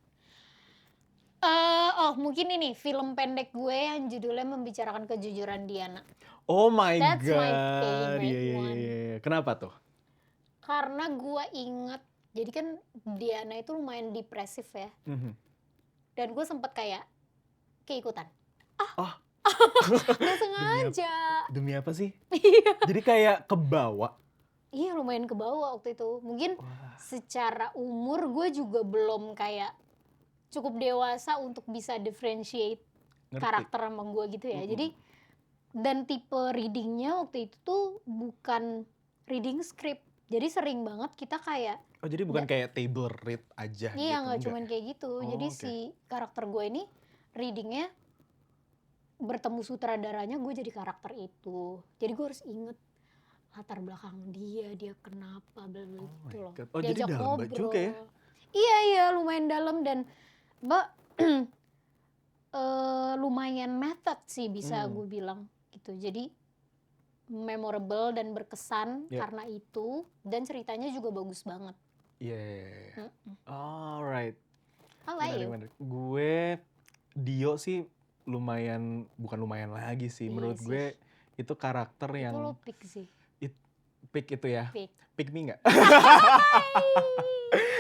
Mungkin ini film pendek gue yang judulnya membicarakan kejujuran Diana. Oh my That's god. my favorite Iya. one. Kenapa tuh? Karena gue inget, jadi kan Diana itu lumayan depresif ya. Mhm. Dan gue sempet kayak keikutan. Oh. Gak sengaja. Demi apa sih? Iya. Jadi kayak kebawa. Iya lumayan ke bawah waktu itu. Mungkin Wah. secara umur gue juga belum kayak cukup dewasa untuk bisa differentiate Ngerti. karakter sama gue gitu ya. Mm-mm. Jadi dan tipe readingnya waktu itu tuh bukan reading script. Jadi sering banget kita kayak Oh jadi bukan kayak table read aja iya gitu? nggak cuman kayak gitu. Oh, Jadi oke. si karakter gue ini readingnya bertemu sutradaranya gue jadi karakter itu. Jadi gue harus inget latar belakang dia kenapa bla bla Oh gitu my loh. God. Oh, jadi Diajak dalam banget juga ya? Iya lumayan dalam dan mbak lumayan method sih bisa gue bilang gitu. Jadi memorable dan berkesan Yeah. karena itu dan ceritanya juga bagus banget. Iya. Alright. How about you? Benar. Gue Dio sih bukan lumayan lagi sih. Iya Menurut sih. gue itu karakter Itu yang lo pick sih. pick itu ya. Pick. Pick me nggak?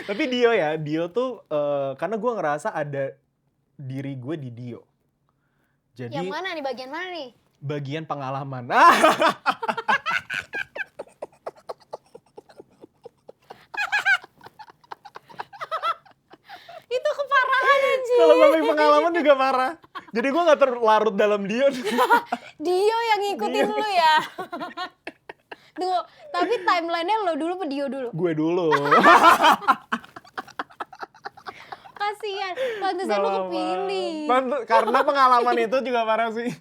Tapi Dio tuh karena gue ngerasa ada diri gue di Dio. Jadi Yang mana nih? Bagian mana nih? bagian pengalaman. Itu keparahan anjir. Kalau ngomongin pengalaman juga parah. Jadi gue nggak terlarut dalam Dio. Dio yang ngikutin lu ya. Tunggu, tapi timelinenya lo dulu apa Dio dulu? Gue dulu. Kasian, pantesan lu kepilih. Karena pengalaman itu juga parah sih.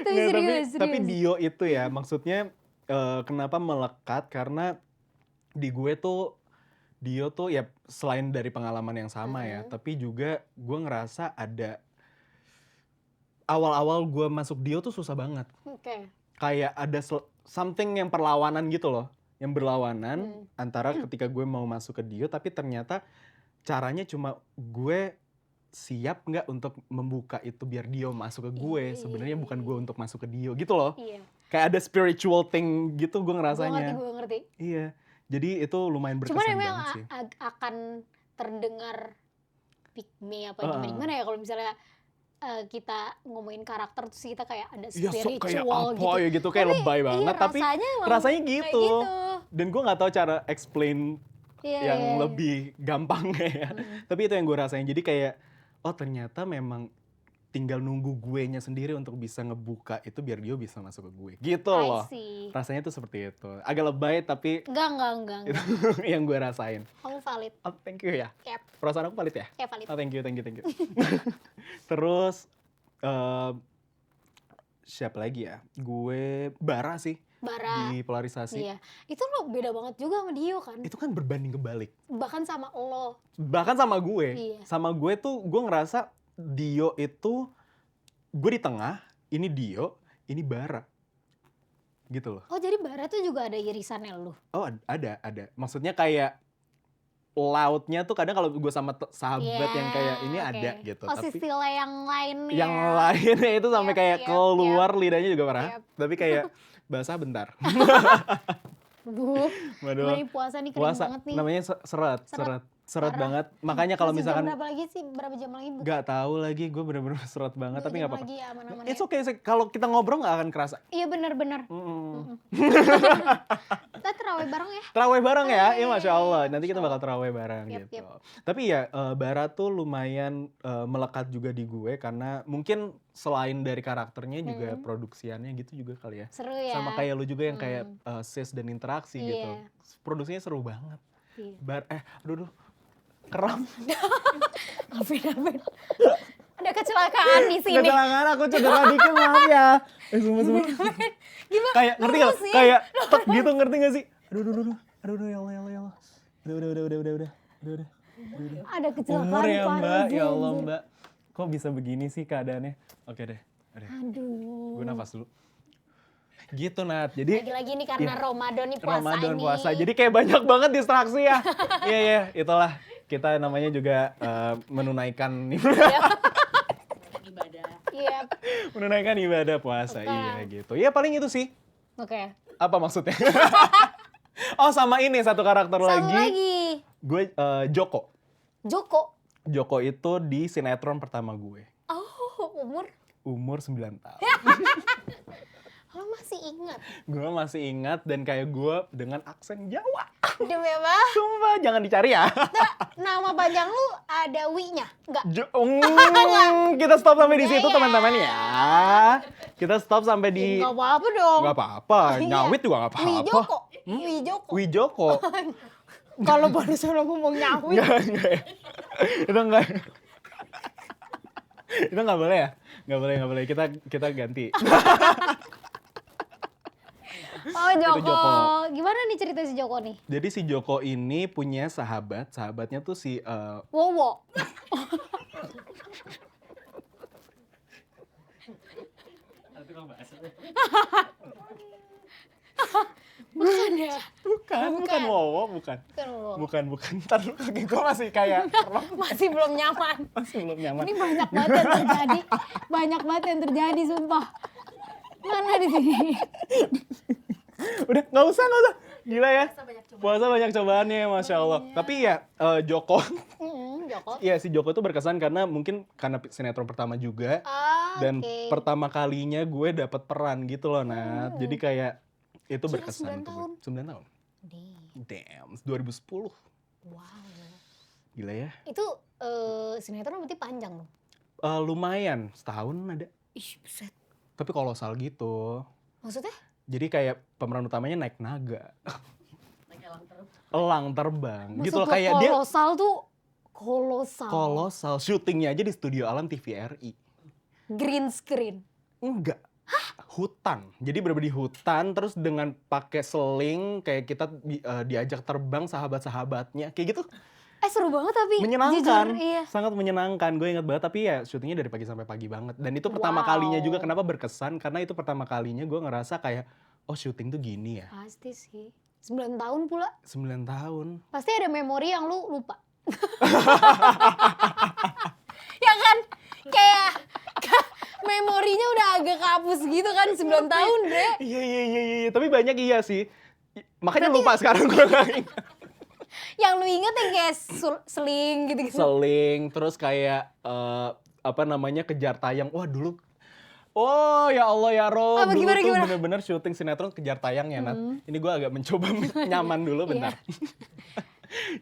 Tapi Nggak, serius. tapi Dio itu ya maksudnya kenapa melekat karena di gue tuh Dio tuh ya selain dari pengalaman yang sama ya, tapi juga gue ngerasa ada awal-awal gue masuk Dio tuh susah banget. Oke. Kayak ada something yang perlawanan gitu loh, yang berlawanan antara ketika gue mau masuk ke Dio, tapi ternyata caranya cuma gue siap nggak untuk membuka itu biar Dio masuk ke gue. Sebenarnya bukan gue untuk masuk ke Dio gitu loh. Iya. Kayak ada spiritual thing gitu gue ngerasanya. Gue ngerti. Iya. Jadi itu lumayan berkesan Cuman emang banget sih. akan terdengar pick me apa Heeh. gimana ya kalau misalnya kita ngomongin karakter terus kita kayak ada Iya, sok kayak spiritual apa gitu. ya gitu, kayak Tapi, lebay banget. iya, Tapi emang rasanya kayak gitu. Dan gue nggak tahu cara explain Iya, yang iya. lebih gampang ya. Tapi itu yang gue rasain. Jadi kayak, oh ternyata memang tinggal nunggu guenya sendiri untuk bisa ngebuka itu biar dia bisa masuk ke gue. Gitu loh. I see. Rasanya tuh seperti itu. Agak lebay tapi Enggak. itu yang gue rasain. Kamu valid. Oh, thank you ya. Cap. Perasaan aku valid ya? Kayak valid. Oh, thank you. Terus siapa lagi ya? Gue Bara sih Bara. di polarisasi. Iya. Itu lo beda banget juga sama Dio kan. Itu kan berbanding kebalik. Bahkan sama lo. Bahkan sama gue. Iya. Sama gue tuh gue ngerasa Dio itu gue di tengah, ini Dio, ini Bara. Gitu loh. Oh jadi Bara tuh juga ada irisannya lo. Oh ada. Maksudnya kayak lautnya tuh kadang kalau gue sama sahabat yang kayak ini oke. ada gitu. Oh Tapi Sisilia yang lainnya. yang lainnya itu sampai kayak Yap, keluar lidahnya juga parah. Yap. Tapi kayak basah bentar. Waduh. Gimana nih puasa nih kering Puasa banget nih. namanya seret Parah. banget. Makanya kalau Masih misalkan jam berapa lagi sih? Berapa jam lagi? nggak tahu lagi, gue bener-bener seret banget, 2 tapi jam nggak apa-apa. lagi ya aman-aman It's ya. okay, kalau kita ngobrol nggak akan kerasa. Iya benar-benar. Kita terawih bareng ya. Terawih bareng ya, iya Masya Allah. Nanti Masya kita bakal terawih bareng Yap, gitu. yap. Tapi ya Bara tuh lumayan melekat juga di gue karena mungkin selain dari karakternya juga produksiannya gitu juga kali ya. Seru ya. Sama kayak lu juga yang kayak sis dan interaksi gitu. Iya. Produksinya seru banget. Iya. Aduh, keram. Afin. Ada kecelakaan di sini. Kecelakaan, aku cedera dikit, maaf ya. Sumpah. Gimana? Kayak ngerti Lu gak? sih? Kayak tek gitu, ngerti gak sih? Aduh, ya Allah. Udah. Ada kecelakaan Umur ya parah, Mbak, ya Zen. Allah Mbak. Kok bisa begini sih keadaannya? Oke deh. Aduh. Gue nafas dulu. Gitu Nat, jadi Lagi-lagi nih karena Ramadan nih puasa Ramadan ini. puasa, jadi kayak banyak banget distraksi ya. Iya, itulah. Kita namanya juga menunaikan Iya. menunaikan ibadah puasa, Betul. iya gitu. Ya paling itu sih. Oke. Apa maksudnya? Oh sama ini satu karakter Satu lagi. lagi. Gue Joko. Joko. Itu di sinetron pertama gue. Oh, Umur 9 tahun. lo masih ingat? Gue masih ingat dan kayak gue dengan aksen Jawa. Demi apa? Sumpah jangan dicari ya. Nama panjang lu ada Wi-nya? Enggak. Kita stop sampai di situ Iya. teman-teman ya. Kita stop sampai di Enggak apa-apa dong. nggak apa-apa. Nyawit juga nggak apa-apa. Wijoko. Wijoko. Kalau barusan lo ngomong nyawit. Enggak ya. Itu enggak. Itu nggak boleh ya? Nggak boleh. Kita ganti. Oh, Joko. Joko. Gimana nih cerita si Joko nih? Jadi si Joko ini punya sahabatnya tuh si Wowo. Bukan ya? bukan Wowo, bukan. Bukan Wowo. Bukan. Ntar lu kaki gue masih kayak Masih belum nyaman. masih belum nyaman. Ini banyak banget yang terjadi. Banyak banget yang terjadi, sumpah. Mana di sini? Udah nggak usah. Gila ya. Puasa banyak cobaannya, Masya Allah. Tapi ya Joko, Joko. iya si Joko tuh berkesan karena mungkin karena sinetron pertama juga. Dan Oke. pertama kalinya gue dapet peran gitu loh Nat. Jadi kayak itu Gila, berkesan. 9 tahun. 9 tahun. Damn, 2010. Wow. Gila ya. Itu sinetron berarti panjang dong? Lumayan, setahun ada. Ih, buset. Tapi kolosal gitu. Maksudnya? Jadi kayak pemeran utamanya naik naga. Elang terbang. Gitu loh, Maksud lo kayak dia kolosal tuh kolosal. kolosal. Syutingnya aja di Studio Alam TVRI. Green screen. Enggak. Hutan. Jadi bener-bener di hutan terus dengan pakai seling kayak kita diajak terbang sahabat-sahabatnya. Kayak gitu. Seru banget tapi. Menyenangkan. Jujur, iya. Sangat menyenangkan. Gue inget banget tapi ya syutingnya dari pagi sampai pagi banget. Dan itu pertama kalinya juga kenapa berkesan karena itu pertama kalinya gue ngerasa kayak oh syuting tuh gini ya. Pasti sih. 9 tahun pula. 9 tahun. Pasti ada memori yang lu lupa. Ya kan? Kayak memorinya udah agak kapus gitu kan 9 tahun, Bre. Iya. Tapi banyak iya sih. Makanya lupa sekarang gue gak ingat. Yang lu inget yang kayak seling gitu-gitu. Seling, terus kayak apa namanya kejar tayang. Wah dulu, oh ya Allah ya Rob, Apa, dulu gimana? tuh bener-bener syuting sinetron kejar tayang ya Nat. Ini gue agak mencoba nyaman dulu bentar.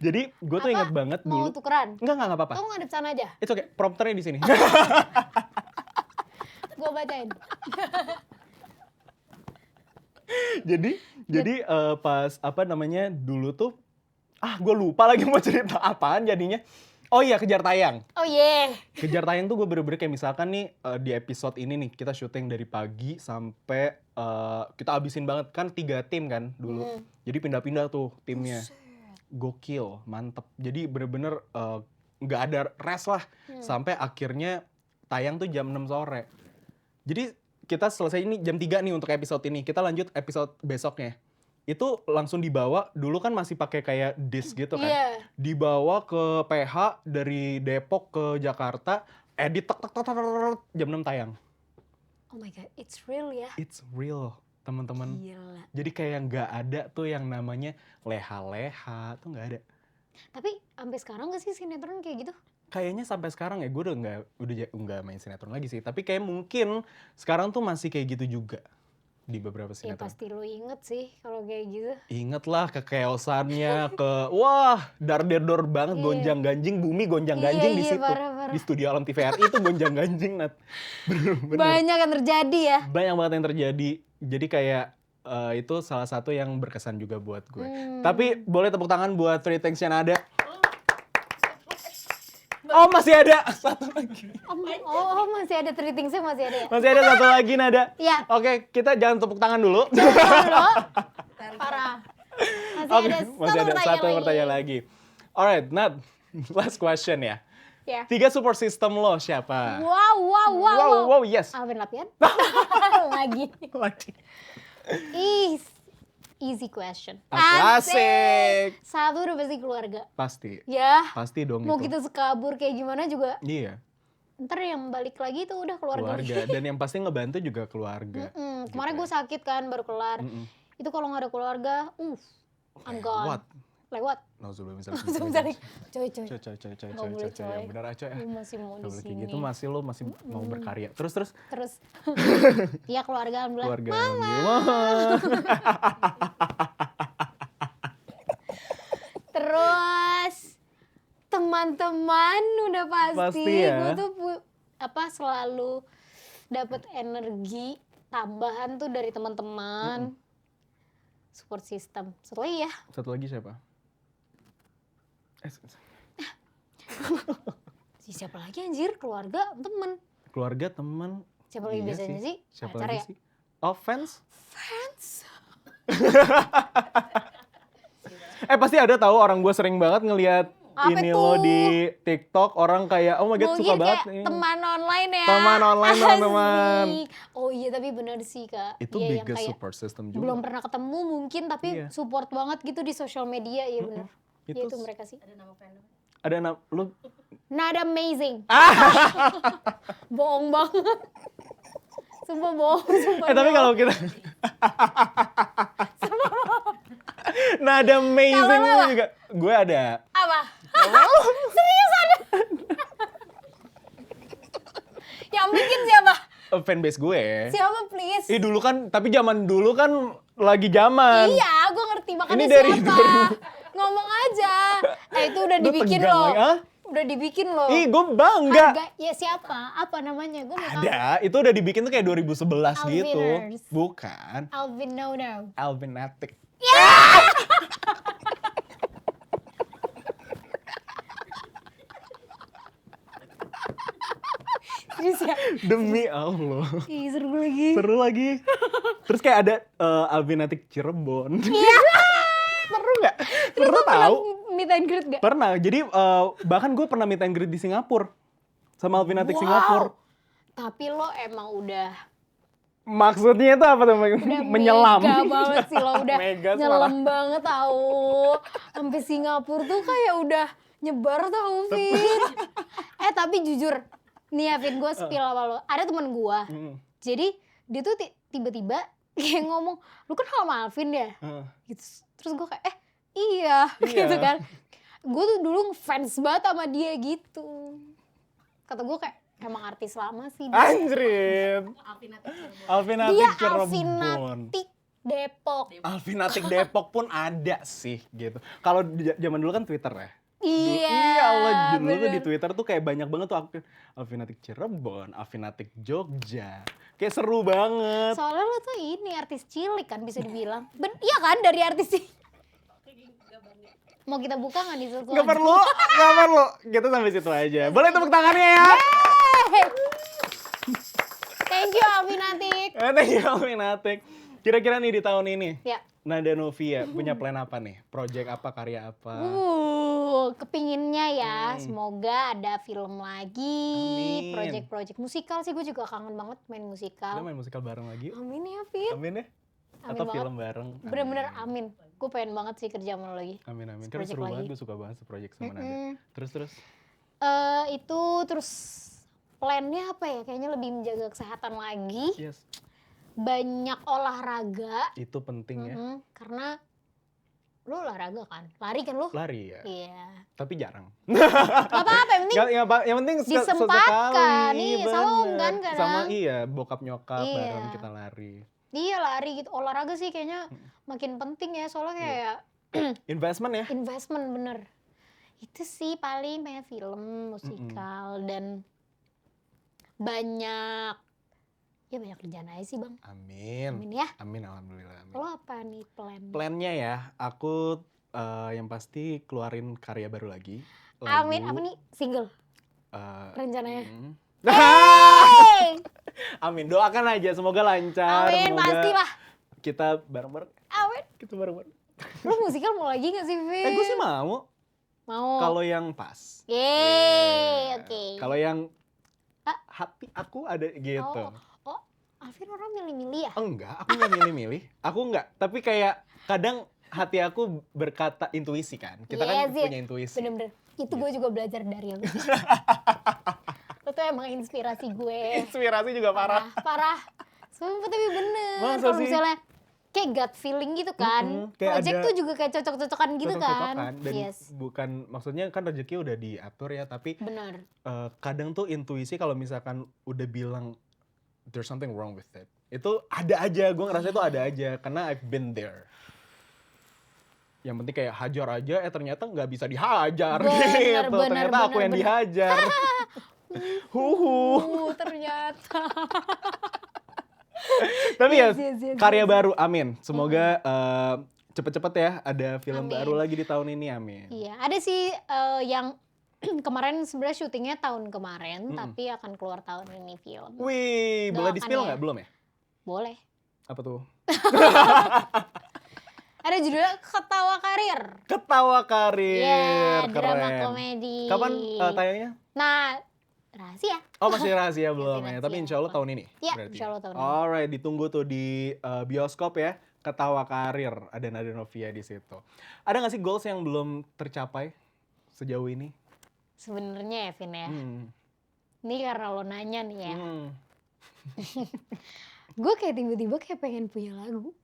Jadi gue tuh ingat banget Mau dulu. tukeran? Enggak apa-apa. Kamu ngadep sana aja. Itu oke, prompternya di sini. Gue bacain. jadi pas apa namanya dulu tuh, gue lupa lagi mau cerita apaan jadinya. Oh iya kejar tayang. Oh yeah. Kejar tayang tuh gue bener-bener kayak misalkan nih di episode ini nih kita syuting dari pagi sampai kita abisin banget kan 3 tim kan dulu. Jadi pindah-pindah tuh timnya. Gokil, mantep. Jadi bener-bener nggak ada rest lah sampai akhirnya tayang tuh jam 6 sore. Jadi kita selesai ini jam 3 nih untuk episode ini. Kita lanjut episode besoknya. Itu langsung dibawa, dulu kan masih pakai kayak disk gitu kan. Iya. Dibawa ke PH dari Depok ke Jakarta, edit jam 6 tayang. Oh my god, it's real ya. It's real. teman-teman. Gila. Jadi kayak nggak ada tuh yang namanya leha-leha tuh nggak ada. Tapi sampai sekarang gak sih sinetron kayak gitu? Kayaknya sampai sekarang ya gue udah main sinetron lagi sih. Tapi kayak mungkin sekarang tuh masih kayak gitu juga di beberapa Ya sinetron. pasti lo inget sih kalau kayak gitu. Ingat lah kekeosannya, wah dar-der-dor banget, Iya. gonjang-ganjing, bumi gonjang-ganjing di Iya, situ. parah. Di studio Alam TVRI itu gonjang-ganjing, Nat. Bener-bener. Banyak yang terjadi ya. Banyak banget yang terjadi. Jadi kayak itu salah satu yang berkesan juga buat gue. Tapi boleh tepuk tangan buat Three Things-nya Nada. Oh masih ada satu lagi. Oh masih ada Three Things-nya masih ada ya? Masih ada satu lagi Nada. Iya. Oke, kita jangan tepuk tangan dulu. Parah. Oke, masih ada satu pertanyaan lagi. Alright, Nat. Last question ya. Ya. 3 support system lo siapa? Wow, Yes. Alvin Lapian. Lagi. Easy question. Asik. Satu udah pasti keluarga. Pasti. Ya. Pasti dong Mau itu. kita sekabur kayak gimana juga. Iya, Ntar yang balik lagi tuh udah keluarga. Dan yang pasti ngebantu juga keluarga. Kemarin gue sakit kan baru kelar. Itu kalau nggak ada keluarga, I'm gone. Lewat. Nauzubillah Langsung cari. Coy. Coy. Nggak boleh, coy. Yang benar aja ya. Lu masih mau di Gak boleh kayak sini. gitu, lo masih mau berkarya. Terus. Terus. Iya keluarga alhamdulillah. Keluarga. Alhamdulillah. Terus teman-teman udah pasti ya. gue tuh selalu dapat energi tambahan tuh dari teman-teman. Support system. Satu lagi ya. Satu lagi siapa? Siapa lagi anjir? Keluarga, temen. Keluarga, teman. Siapa lagi biasanya sih? Siapa Pacar lagi ya? sih? Oh, fans? Pasti ada tahu orang gue sering banget ngelihat Apa ini tuh? lo di TikTok, orang kayak oh my god suka Mungkin banget kayak nih. teman online ya. Teman online, teman-teman. Asik. Oh iya tapi benar sih Kak. Itu Iya, yang biggest kayak support system juga. belum pernah ketemu mungkin tapi Iya. support banget gitu di sosial media ya benar. Ya Itu itu mereka sih. ada lu Nada amazing. Bohong banget. Sumpah bohong. tapi kalau kita Nada amazing Kalau lo apa? juga. Gue ada. Apa? Serius ada? Yang bikin siapa? Fanbase gue. Siapa please? Dulu kan, tapi zaman dulu kan lagi zaman. Iya, gue ngerti makanya Ini dari siapa. Ngomong aja. Itu udah Lu dibikin tegang loh. lagi, hah? Udah dibikin loh. Gue bangga. Ya siapa? Apa namanya? Gue nggak tahu. Ada, itu udah dibikin tuh kayak 2011 gitu. Alviners. Bukan. Alvin no. Alvinatic. Serius ya? Demi Allah. Ih, seru lagi. Seru lagi. Terus kayak ada Alvinatic Cirebon. Iya. Seru nggak? Seru tahu. Meet and greet gak? Pernah. Jadi bahkan gue pernah meet and greet di Singapura. Sama Alvinatic Wow. Singapura. Tapi lo emang udah Maksudnya itu apa tuh? Menyelam. mega banget sih lo, udah Mega, nyelam banget tau. Sampai Singapura tuh kayak udah nyebar tau, Vin. Tapi jujur, nih ya Vin, gue spill sama lo. Ada temen gue, jadi dia tuh tiba-tiba kayak ngomong, lu kan sama Alvin ya? Gitu. Terus gue kayak, iya, gitu kan. Gue tuh dulu ngefans banget sama dia gitu. Kata gue kayak, emang artis lama sih dia. Anjrit. Alvinatic Dia Cirebon. Alvinatic Depok. Alvinatic Depok pun ada sih gitu. Kalau zaman dulu kan Twitter ya. Iya, Allah dulu tuh bener. di Twitter tuh kayak banyak banget tuh Alvinatic Cirebon, Alvinatic Jogja. Kayak seru banget. Soalnya lo tuh ini artis cilik kan bisa dibilang. Iya kan dari artis cilik. Mau kita buka nggak di sesuatu? Gak perlu. Kita sampai situ aja. Boleh tepuk tangannya ya. Thank you Alvinatic. Thank you Alvinatic. Kira-kira nih di tahun ini, Ya. Nada Novia punya plan apa nih? Project apa, karya apa? Kepinginnya ya, semoga ada film lagi, Amin. project-project musikal sih, gue juga kangen banget main Kita musikal. main musikal bareng lagi yuk. Amin ya, Fit. Amin ya. Amin Atau banget. film bareng. Bener-bener amin. Gue pengen banget sih kerja sama lo lagi. Amin. Karena Project seru lagi. banget, gue suka banget project sama Nada. Terus. Itu terus plannya apa ya? Kayaknya lebih menjaga kesehatan lagi. Yes. banyak olahraga. Itu penting ya. Karena lu olahraga kan, lari kan lu? Lari ya. Iya. Tapi jarang. Gak apa-apa, Yang penting disempatkan. sesekali. Iya, sama om kan kadang. Sama bokap nyokap Iya. bareng kita lari. Iya lari gitu, olahraga sih kayaknya makin penting ya, soalnya kayak Investment ya. investment bener. Itu sih paling banyak film, musikal, dan banyak kerjaan aja sih bang. Amin. Amin ya. Amin, alhamdulillah. Amin. Lo apa nih plan? Plannya ya, aku yang pasti keluarin karya baru lagi. Amin, apa nih? Single? Rencananya? Hey! Amin, doakan aja semoga lancar. Amin, semoga pastilah. Kita bareng-bareng. Amin. Kita bareng-bareng. Lo musikal mau lagi gak sih, Vin? Gue sih mau. Mau. Kalau yang pas. Yeay, oke. Kalau yang hati aku ada gitu. Oh, Alvin orang milih-milih ya? Enggak, aku nggak milih-milih. Aku enggak. Tapi kayak kadang hati aku berkata intuisi kan. Kita kan punya intuisi. Bener-bener. Itu gue juga belajar dari lo. Lo tuh emang inspirasi gue. Inspirasi juga parah. Parah. Sumpah tapi bener. Masa kalau sih? misalnya kayak gut feeling gitu kan. Kayak Project ada tuh juga kayak cocok-cocokan gitu kan. Dan Yes. bukan, maksudnya kan rezeki udah diatur ya. Tapi Bener. kadang tuh intuisi kalau misalkan udah bilang there's something wrong with it. Itu ada aja, gue ngerasa itu ada aja. Karena I've been there. Yang penting kayak hajar aja, ternyata nggak bisa dihajar gitu. Ternyata aku yang dihajar. Ternyata. Tapi ya, Yes. karya baru, amin. Semoga cepet-cepet ya ada film Amin. baru lagi di tahun ini, amin. Iya, ada sih yang kemarin sebenarnya syutingnya tahun kemarin, tapi akan keluar tahun ini film. Wih, boleh di-spill nggak? Belum ya? Boleh. Apa tuh? Ada judulnya Ketawa Karir. Ketawa Karir. Iya, drama keren. komedi. Kapan tayangnya? Nah, rahasia. Oh, masih rahasia belum ya, rahasia. tapi insya Allah tahun ini. Iya, berarti. insya Allah tahun ini. Alright, ditunggu tuh di bioskop ya. Ketawa Karir, ada Nada Novia di situ. Ada nggak sih goals yang belum tercapai sejauh ini? Sebenarnya ya, Vin ya. Ini karena lo nanya nih ya. Gue kayak tiba-tiba kayak pengen punya lagu.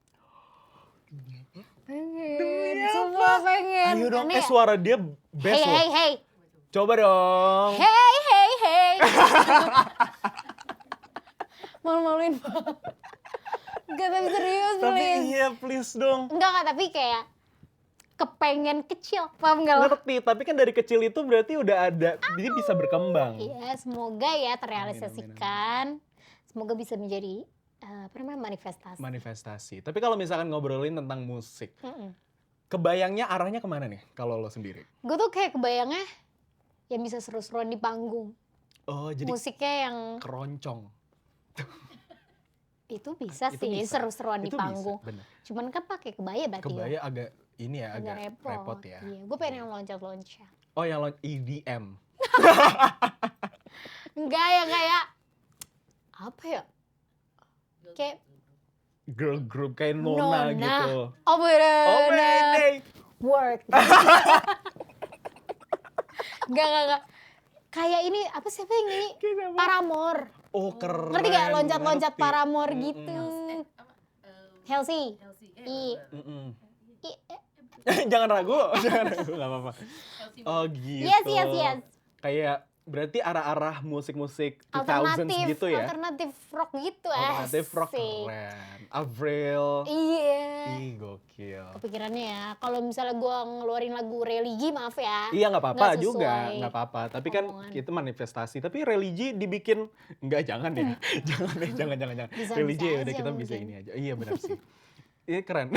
Pengen, semua pengen. Ayo dong, Aneh ya? suara dia best loh. Hey. Coba dong. Hey. Malu-maluin banget. Gak, tapi serius, Tapi please. iya, please dong. Enggak, tapi kayak kepengen kecil, paham gak lo? Ngerti, tapi kan dari kecil itu berarti udah ada, dia bisa berkembang. Iya, semoga ya terrealisasikan. Semoga bisa menjadi manifestasi. Manifestasi. Tapi kalau misalkan ngobrolin tentang musik, kebayangnya arahnya kemana nih kalau lo sendiri? Gue tuh kayak kebayangnya yang bisa seru-seruan di panggung. Oh, jadi Musiknya yang keroncong. itu bisa Itu sih bisa. seru-seruan di Itu panggung. bisa, bener. Cuman kan pakai kebaya berarti. Kebaya agak ini ya, agak repot ya. Iya, gue pengen yang loncat-loncat. Oh, yang EDM. Enggak ya, kayak apa ya? Kayak Girl group kayak Nona gitu. Oh, bener. Oh, Wednesday. Work. Enggak. Kayak ini, apa siapa yang nyanyi? Paramore. Oh, keren. Ngerti gak loncat-loncat Ngerti. Paramore gitu? Halsey. Jangan ragu, nggak apa-apa. Oh gitu. Yes. Kayak berarti arah-arah musik-musik 2000s gitu ya? Alternatif rock gitu. Alternatif rock asik. keren. Avril. Iya. Ih, gokil. Kepikirannya ya, kalau misalnya gue ngeluarin lagu religi, maaf ya. Iya, nggak apa-apa Nggak juga, sesuai nggak apa-apa. Tapi kan omongan. itu manifestasi. Tapi religi dibikin, jangan ya. jangan. Bisa Religi ya udah aja kita bisa mungkin. ini aja. Iya benar sih. Ini keren.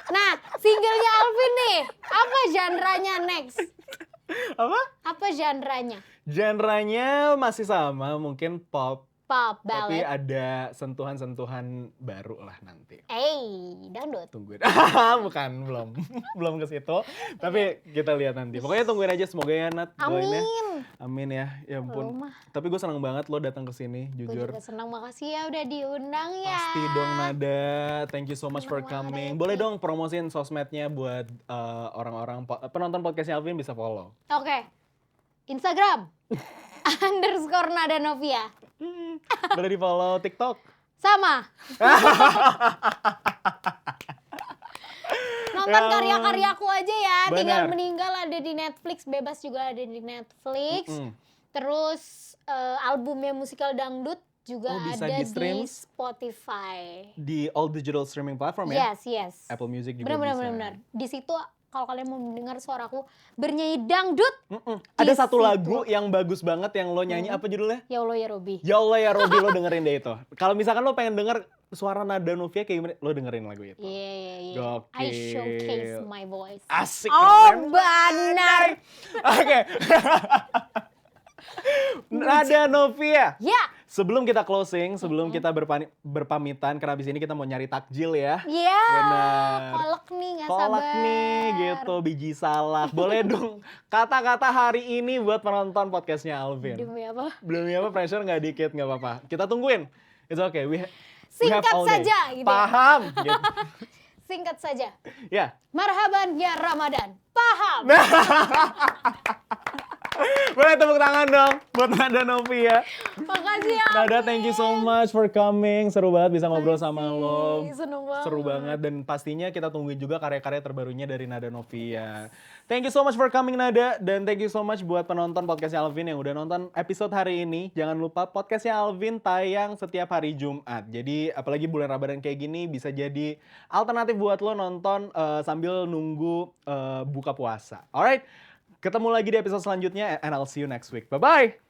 Nah, singlenya Alvin nih, apa genre-nya next? Apa? Apa genre-nya? Genrenya masih sama, mungkin pop. Pop, Tapi ballad. ada sentuhan-sentuhan baru lah nanti. Dangdut. Tungguin. Bukan, belum ke situ. Tapi kita lihat nanti. Pokoknya tungguin aja, semoga ya Nat. Doainnya. Amin. Amin ya. Ya Lo ampun. mah. Tapi gue senang banget lo datang ke sini, Gue jujur. juga senang, makasih ya udah diundang ya. Pasti dong Nada. Thank you so much for Senang coming. banget. Boleh dong promosiin sosmednya buat orang-orang penonton podcastnya Alvin bisa follow. Oke. Instagram _Nada Novia. Boleh di follow TikTok. Sama. Nonton karya-karyaku aja ya. Bener. Tinggal meninggal ada di Netflix, bebas juga ada di Netflix. Terus albumnya Musikal Dangdut juga bisa ada di-stream di Spotify. Di all digital streaming platform ya? Yes. Apple Music juga Benar. Di situ kalau kalian mau mendengar suaraku bernyanyi dangdut. Ada satu lagu yang bagus banget yang lo nyanyi, apa judulnya? Ya Allah ya Robi. Ya Allah ya Robi, lo dengerin deh itu. Kalau misalkan lo pengen denger suara nada Novia kayak gimana, lo dengerin lagu itu. Iya. Gokil. I showcase my voice. Asik. Oh keren. benar. Oke. Nada Novia. Ya. Sebelum kita closing, sebelum kita berpamitan, karena abis ini kita mau nyari takjil ya. Iya. Benar. Kolak nih nggak sabar. Kolak nih gitu, biji salak. Boleh dong kata-kata hari ini buat penonton podcastnya Alvin. Demi apa? Demi apa, pressure nggak dikit, nggak apa-apa. Kita tungguin. It's okay. We have Singkat all day. saja gitu. Paham. Gitu. Singkat saja. Ya. Marhaban ya Ramadan. Paham. Boleh tepuk tangan dong buat Nada Novia. Makasih ya. Nada, thank you so much for coming. Seru banget bisa ngobrol sama lo. Seneng banget. Seru banget, dan pastinya kita tungguin juga karya-karya terbarunya dari Nada Novia. Thank you so much for coming Nada, dan thank you so much buat penonton podcastnya Alvin yang udah nonton episode hari ini. Jangan lupa podcastnya Alvin tayang setiap hari Jumat. Jadi apalagi bulan Ramadan kayak gini bisa jadi alternatif buat lo nonton sambil nunggu buka puasa. Alright, ketemu lagi di episode selanjutnya and I'll see you next week. Bye-bye!